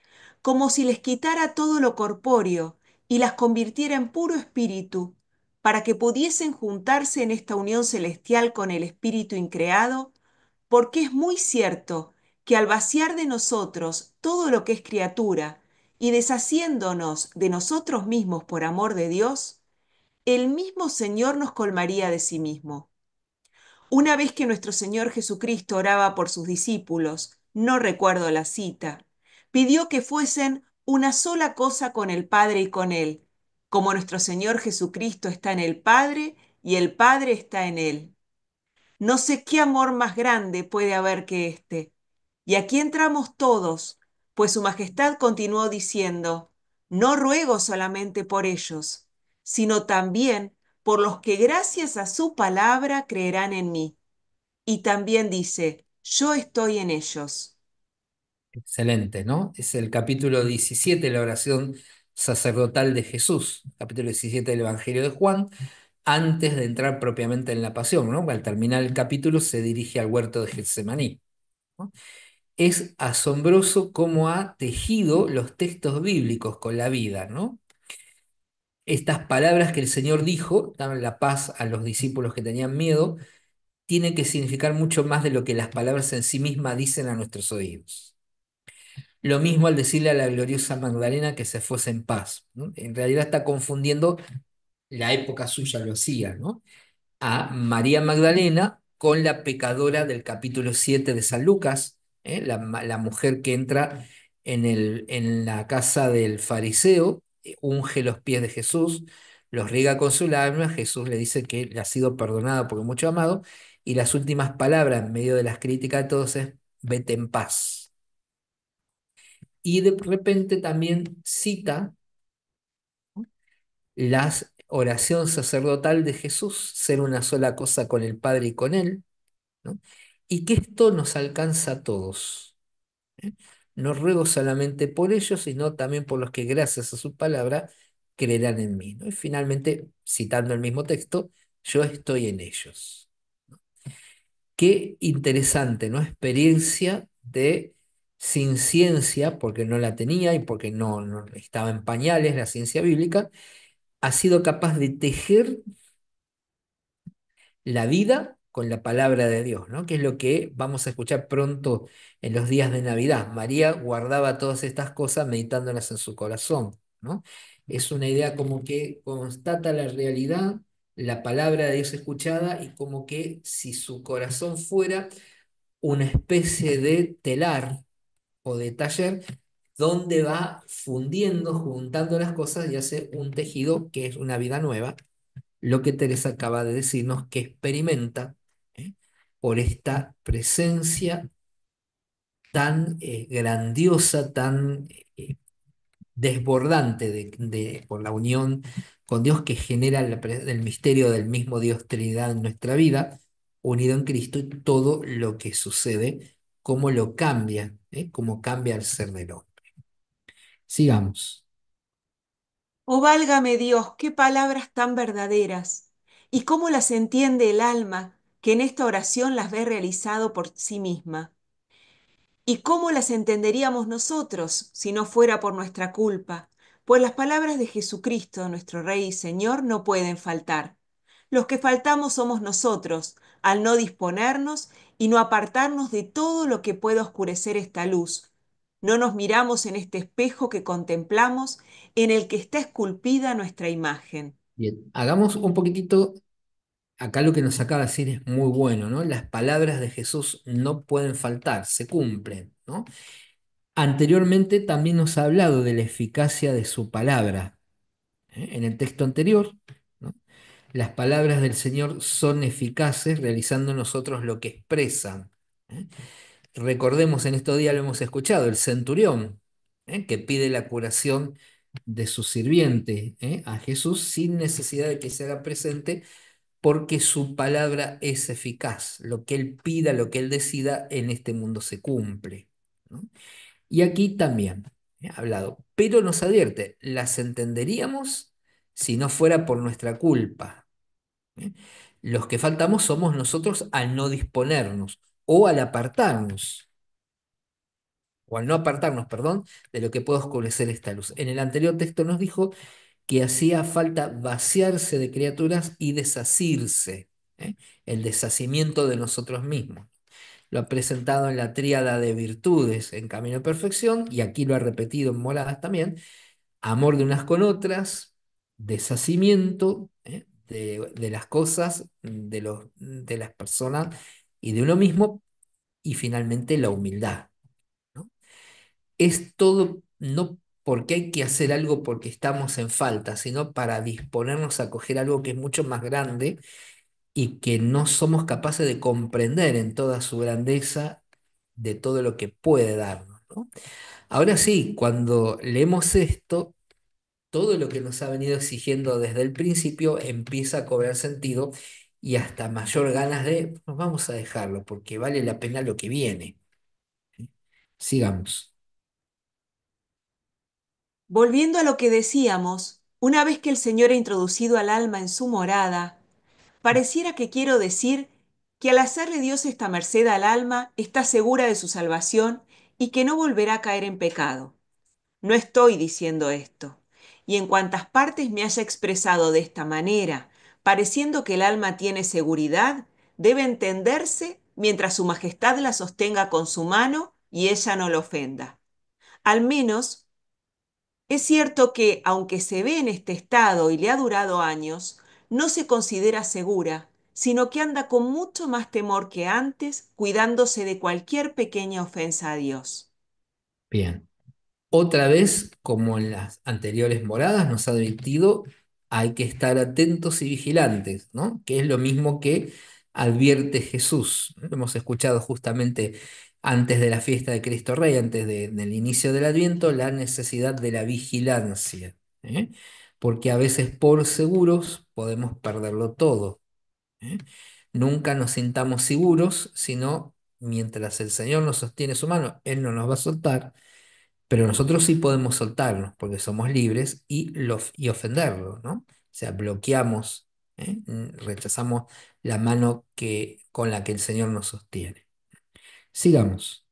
como si les quitara todo lo corpóreo y las convirtiera en puro espíritu, para que pudiesen juntarse en esta unión celestial con el espíritu increado, porque es muy cierto que al vaciar de nosotros todo lo que es criatura y deshaciéndonos de nosotros mismos por amor de Dios, el mismo Señor nos colmaría de sí mismo. Una vez que nuestro Señor Jesucristo oraba por sus discípulos, no recuerdo la cita, pidió que fuesen una sola cosa con el Padre y con Él, como nuestro Señor Jesucristo está en el Padre y el Padre está en Él. No sé qué amor más grande puede haber que este. Y aquí entramos todos, pues Su Majestad continuó diciendo, no ruego solamente por ellos, sino también por los que gracias a su palabra creerán en mí. Y también dice, yo estoy en ellos.
Excelente, ¿no? Es el capítulo 17 de la oración sacerdotal de Jesús, capítulo 17 del Evangelio de Juan, antes de entrar propiamente en la pasión, ¿no? Al terminar el capítulo se dirige al huerto de Getsemaní. ¿no? Es asombroso cómo ha tejido los textos bíblicos con la vida, ¿no? Estas palabras que el Señor dijo, dan la paz a los discípulos que tenían miedo, tienen que significar mucho más de lo que las palabras en sí mismas dicen a nuestros oídos. Lo mismo al decirle a la gloriosa Magdalena que se fuese en paz, ¿no? En realidad está confundiendo, la época suya lo hacía, ¿no? A María Magdalena con la pecadora del capítulo 7 de San Lucas, ¿eh? La mujer que entra en la casa del fariseo, unge los pies de Jesús, los riega con su lágrima, Jesús le dice que le ha sido perdonada porque mucho amado, y las últimas palabras en medio de las críticas de todos es, vete en paz. Y de repente también cita la oración sacerdotal de Jesús, ser una sola cosa con el Padre y con Él, ¿no? Y que esto nos alcanza a todos, ¿eh? No ruego solamente por ellos, sino también por los que gracias a su palabra creerán en mí, ¿no? Y finalmente, citando el mismo texto, yo estoy en ellos. Qué interesante, ¿no? Experiencia de sin ciencia, porque no la tenía y porque no estaba en pañales la ciencia bíblica, ha sido capaz de tejer la vida con la palabra de Dios, ¿no? Que es lo que vamos a escuchar pronto en los días de Navidad. María guardaba todas estas cosas meditándolas en su corazón, ¿no? Es una idea como que constata la realidad, la palabra de Dios escuchada y como que si su corazón fuera una especie de telar o de taller donde va fundiendo, juntando las cosas y hace un tejido que es una vida nueva, lo que Teresa acaba de decirnos que experimenta, ¿eh? Por esta presencia tan grandiosa, tan desbordante por la unión con Dios que genera el misterio del mismo Dios Trinidad en nuestra vida, unido en Cristo y todo lo que sucede, cómo lo cambia, cómo cambia el ser del hombre. Sigamos.
Oh, válgame Dios, qué palabras tan verdaderas, y cómo las entiende el alma que en esta oración las ve realizado por sí misma. ¿Y cómo las entenderíamos nosotros si no fuera por nuestra culpa? Pues las palabras de Jesucristo, nuestro Rey y Señor, no pueden faltar. Los que faltamos somos nosotros, al no disponernos y no apartarnos de todo lo que pueda oscurecer esta luz. No nos miramos en este espejo que contemplamos, en el que está esculpida nuestra imagen.
Bien, hagamos un poquitito. Acá lo que nos acaba de decir es muy bueno, ¿no? Las palabras de Jesús no pueden faltar, se cumplen, ¿no? Anteriormente también nos ha hablado de la eficacia de su palabra, ¿eh? En el texto anterior, ¿no? Las palabras del Señor son eficaces realizando en nosotros lo que expresan, ¿eh? Recordemos, en estos días lo hemos escuchado, el centurión, que pide la curación de su sirviente, a Jesús sin necesidad de que se haga presente porque su palabra es eficaz. Lo que él pida, lo que él decida en este mundo se cumple, ¿no? Y aquí también he hablado, pero nos advierte, las entenderíamos si no fuera por nuestra culpa, ¿eh? Los que faltamos somos nosotros al no disponernos o al apartarnos, o al no apartarnos, perdón, de lo que puede oscurecer esta luz. En el anterior texto nos dijo que hacía falta vaciarse de criaturas y desasirse, ¿eh? El deshacimiento de nosotros mismos. Lo ha presentado en la tríada de virtudes en Camino a Perfección y aquí lo ha repetido en Moradas también. Amor de unas con otras, deshacimiento, de las cosas, de las personas y de uno mismo y finalmente la humildad, ¿no? Es todo no porque hay que hacer algo porque estamos en falta, sino para disponernos a coger algo que es mucho más grande y que no somos capaces de comprender en toda su grandeza de todo lo que puede darnos, ¿no? Ahora sí, cuando leemos esto, todo lo que nos ha venido exigiendo desde el principio empieza a cobrar sentido y hasta mayor ganas de, "Pues vamos a dejarlo porque vale la pena lo que viene". Sigamos.
Volviendo a lo que decíamos, una vez que el Señor ha introducido al alma en su morada, pareciera que quiero decir que al hacerle Dios esta merced al alma, está segura de su salvación y que no volverá a caer en pecado. No estoy diciendo esto. Y en cuantas partes me haya expresado de esta manera, pareciendo que el alma tiene seguridad, debe entenderse mientras su majestad la sostenga con su mano y ella no lo ofenda. Al menos es cierto que, aunque se ve en este estado y le ha durado años, no se considera segura, sino que anda con mucho más temor que antes, cuidándose de cualquier pequeña ofensa a Dios.
Bien. Otra vez, como en las anteriores moradas, nos ha advertido, hay que estar atentos y vigilantes, ¿no? Que es lo mismo que advierte Jesús. Hemos escuchado justamente antes de la fiesta de Cristo Rey, del inicio del Adviento, la necesidad de la vigilancia, ¿eh? Porque a veces por seguros podemos perderlo todo, ¿eh? Nunca nos sintamos seguros, sino mientras el Señor nos sostiene su mano, Él no nos va a soltar, pero nosotros sí podemos soltarnos porque somos libres y ofenderlo, ¿no? O sea, bloqueamos, rechazamos la mano con la que el Señor nos sostiene. Sigamos.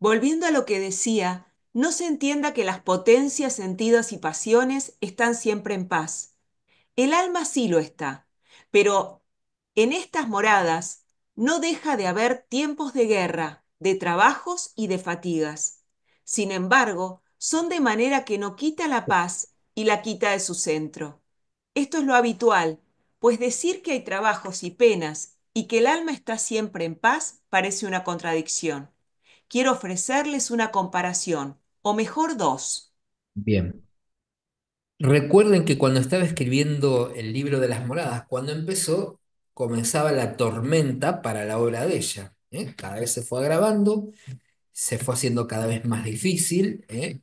Volviendo a lo que decía, no se entienda que las potencias, sentidos y pasiones están siempre en paz. El alma sí lo está, pero en estas moradas no deja de haber tiempos de guerra, de trabajos y de fatigas. Sin embargo, son de manera que no quita la paz y la quita de su centro. Esto es lo habitual, pues decir que hay trabajos y penas y que el alma está siempre en paz parece una contradicción. Quiero ofrecerles una comparación, o mejor dos.
Bien. Recuerden que cuando estaba escribiendo el libro de las moradas, cuando empezó, comenzaba la tormenta para la obra de ella, ¿eh? Cada vez se fue agravando, se fue haciendo cada vez más difícil, ¿eh?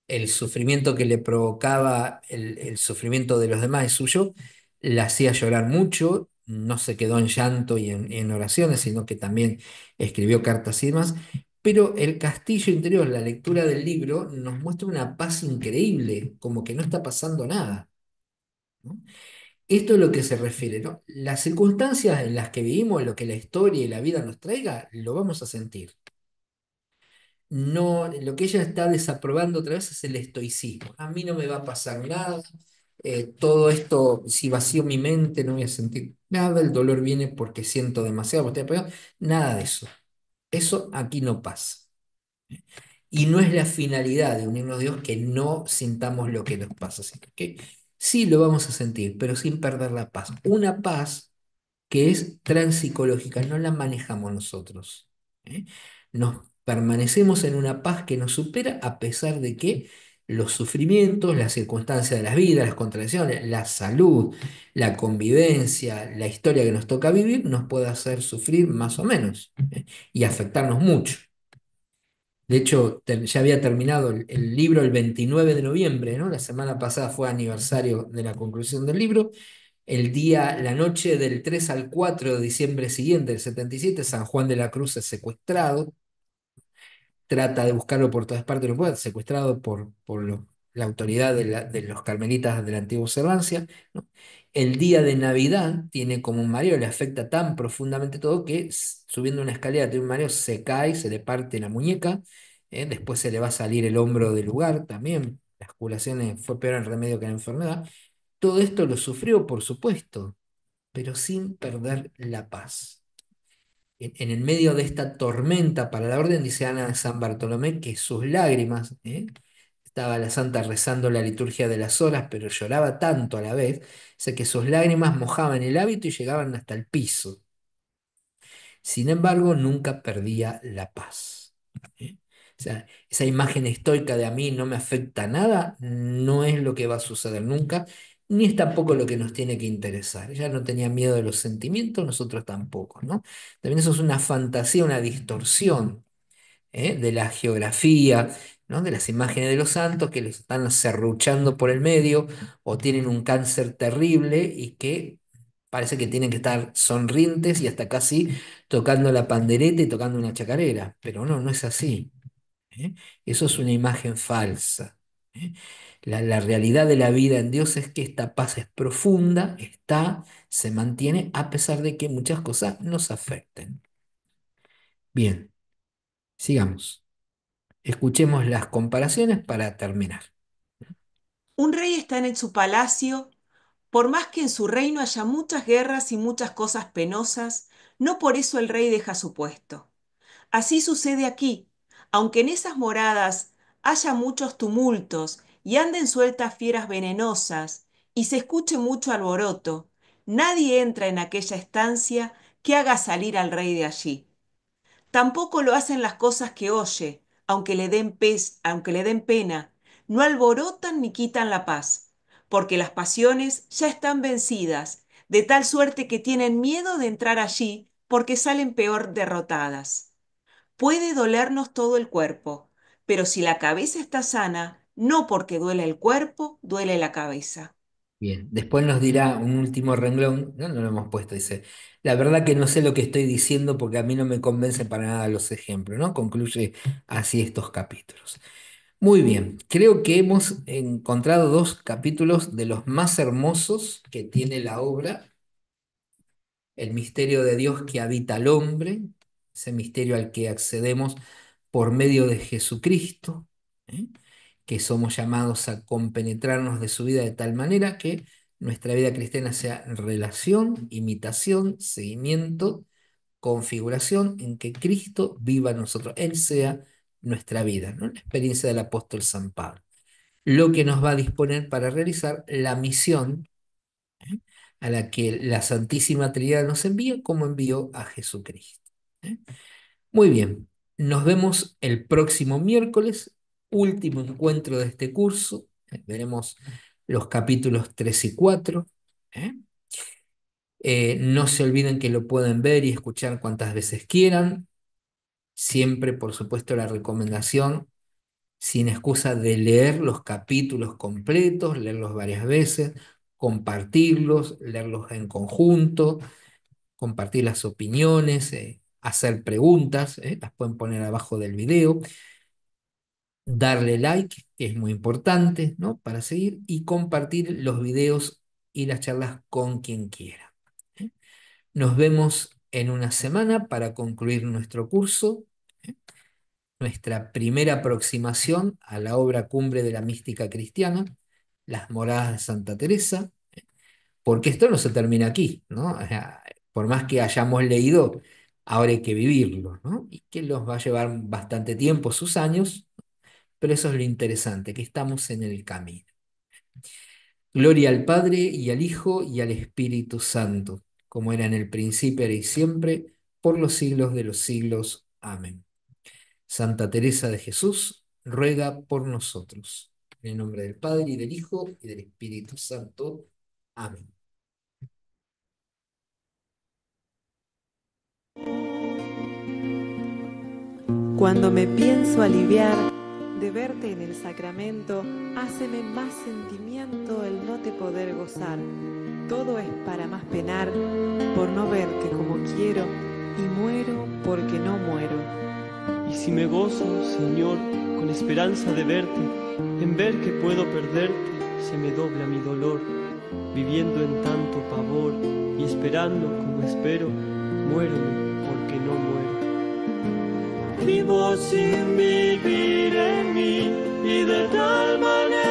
El sufrimiento que le provocaba el sufrimiento de los demás y suyo, la hacía llorar mucho, no se quedó en llanto y en oraciones, sino que también escribió cartas y demás. Pero el castillo interior, la lectura del libro, nos muestra una paz increíble, como que no está pasando nada, ¿no? Esto es lo que se refiere, ¿no? Las circunstancias en las que vivimos, lo que la historia y la vida nos traiga, lo vamos a sentir. No, lo que ella está desaprobando otra vez es el estoicismo. A mí no me va a pasar nada, todo esto, si vacío mi mente, no voy a sentir nada, el dolor viene porque siento demasiado, porque estoy apegado. Nada de eso. Eso aquí no pasa. Y no es la finalidad de unirnos a Dios que no sintamos lo que nos pasa, sino que sí lo vamos a sentir, pero sin perder la paz. Una paz que es transpsicológica, no la manejamos nosotros, ¿eh? Nos permanecemos en una paz que nos supera a pesar de que los sufrimientos, las circunstancias de la vida, las contradicciones, la salud, la convivencia, la historia que nos toca vivir, nos puede hacer sufrir más o menos, y afectarnos mucho. De hecho, ya había terminado el libro el 29 de noviembre, ¿no? La semana pasada fue aniversario de la conclusión del libro. La noche del 3 al 4 de diciembre siguiente, del 77, San Juan de la Cruz es secuestrado, trata de buscarlo por todas partes, lo puede, secuestrado por la autoridad de los carmelitas de la antigua observancia, ¿no? El día de Navidad tiene como un mareo, le afecta tan profundamente todo que subiendo una escalera tiene un mareo, se cae, se le parte la muñeca, después se le va a salir el hombro del lugar también, las curaciones fue peor el remedio que la enfermedad. Todo esto lo sufrió, por supuesto, pero sin perder la paz. En el medio de esta tormenta para la orden, dice Ana de San Bartolomé, que sus lágrimas, estaba la santa rezando la liturgia de las horas, pero lloraba tanto a la vez, sé que sus lágrimas mojaban el hábito y llegaban hasta el piso. Sin embargo, nunca perdía la paz, ¿eh? O sea, esa imagen estoica de a mí no me afecta nada, no es lo que va a suceder nunca, ni es tampoco lo que nos tiene que interesar. Ella no tenía miedo de los sentimientos, nosotros tampoco, ¿no? También eso es una fantasía, una distorsión, de la geografía, ¿no? De las imágenes de los santos que les están serruchando por el medio o tienen un cáncer terrible y que parece que tienen que estar sonrientes y hasta casi tocando la pandereta y tocando una chacarera, pero no, no es así, ¿eh? Eso es una imagen falsa. ¿eh? La realidad de la vida en Dios es que esta paz es profunda, se mantiene a pesar de que muchas cosas nos afecten. Bien, sigamos. Escuchemos las comparaciones para terminar.
Un rey está en su palacio, por más que en su reino haya muchas guerras y muchas cosas penosas, no por eso el rey deja su puesto. Así sucede aquí, aunque en esas moradas haya muchos tumultos y anden sueltas fieras venenosas y se escuche mucho alboroto, nadie entra en aquella estancia que haga salir al rey de allí. Tampoco lo hacen las cosas que oye, aunque le den pena, no alborotan ni quitan la paz, porque las pasiones ya están vencidas, de tal suerte que tienen miedo de entrar allí porque salen peor derrotadas. Puede dolernos todo el cuerpo, pero si la cabeza está sana, no porque duele el cuerpo, duele la cabeza.
Bien, después nos dirá un último renglón, no, no lo hemos puesto, dice, la verdad que no sé lo que estoy diciendo porque a mí no me convencen para nada los ejemplos, ¿no? Concluye así estos capítulos. Muy bien, creo que hemos encontrado dos capítulos de los más hermosos que tiene la obra, el misterio de Dios que habita al hombre, ese misterio al que accedemos por medio de Jesucristo, ¿eh? Que somos llamados a compenetrarnos de su vida de tal manera que nuestra vida cristiana sea relación, imitación, seguimiento, configuración en que Cristo viva en nosotros, Él sea nuestra vida, ¿no? La experiencia del apóstol San Pablo, lo que nos va a disponer para realizar la misión, ¿eh? A la que la Santísima Trinidad nos envía, como envió a Jesucristo, ¿eh? Muy bien, nos vemos el próximo miércoles, último encuentro de este curso. Veremos los capítulos 3 y 4. ¿Eh? No se olviden que lo pueden ver y escuchar cuantas veces quieran. Siempre, por supuesto, la recomendación, sin excusa, de leer los capítulos completos, leerlos varias veces, compartirlos, leerlos en conjunto, compartir las opiniones, hacer preguntas, las pueden poner abajo del video, darle like, que es muy importante, ¿no? Para seguir, y compartir los videos y las charlas con quien quiera, ¿eh? Nos vemos en una semana para concluir nuestro curso, ¿eh? Nuestra primera aproximación a la obra cumbre de la mística cristiana, Las Moradas de Santa Teresa, porque esto no se termina aquí, ¿no? O sea, por más que hayamos leído, ahora hay que vivirlo, ¿no? Y que los va a llevar bastante tiempo, sus años, pero eso es lo interesante, que estamos en el camino. Gloria al Padre y al Hijo y al Espíritu Santo, como era en el principio, ahora y siempre, por los siglos de los siglos. Amén. Santa Teresa de Jesús, ruega por nosotros. En el nombre del Padre y del Hijo y del Espíritu Santo. Amén.
Cuando me pienso aliviar de verte en el sacramento, háceme más sentimiento el no te poder gozar. Todo es para más penar por no verte como quiero y muero porque no muero.
Y si me gozo, Señor, con esperanza de verte, en ver que puedo perderte, se me dobla mi dolor. Viviendo en tanto pavor y esperando como espero, muérome porque no muero. Vivo sin vivir en mí y de tal manera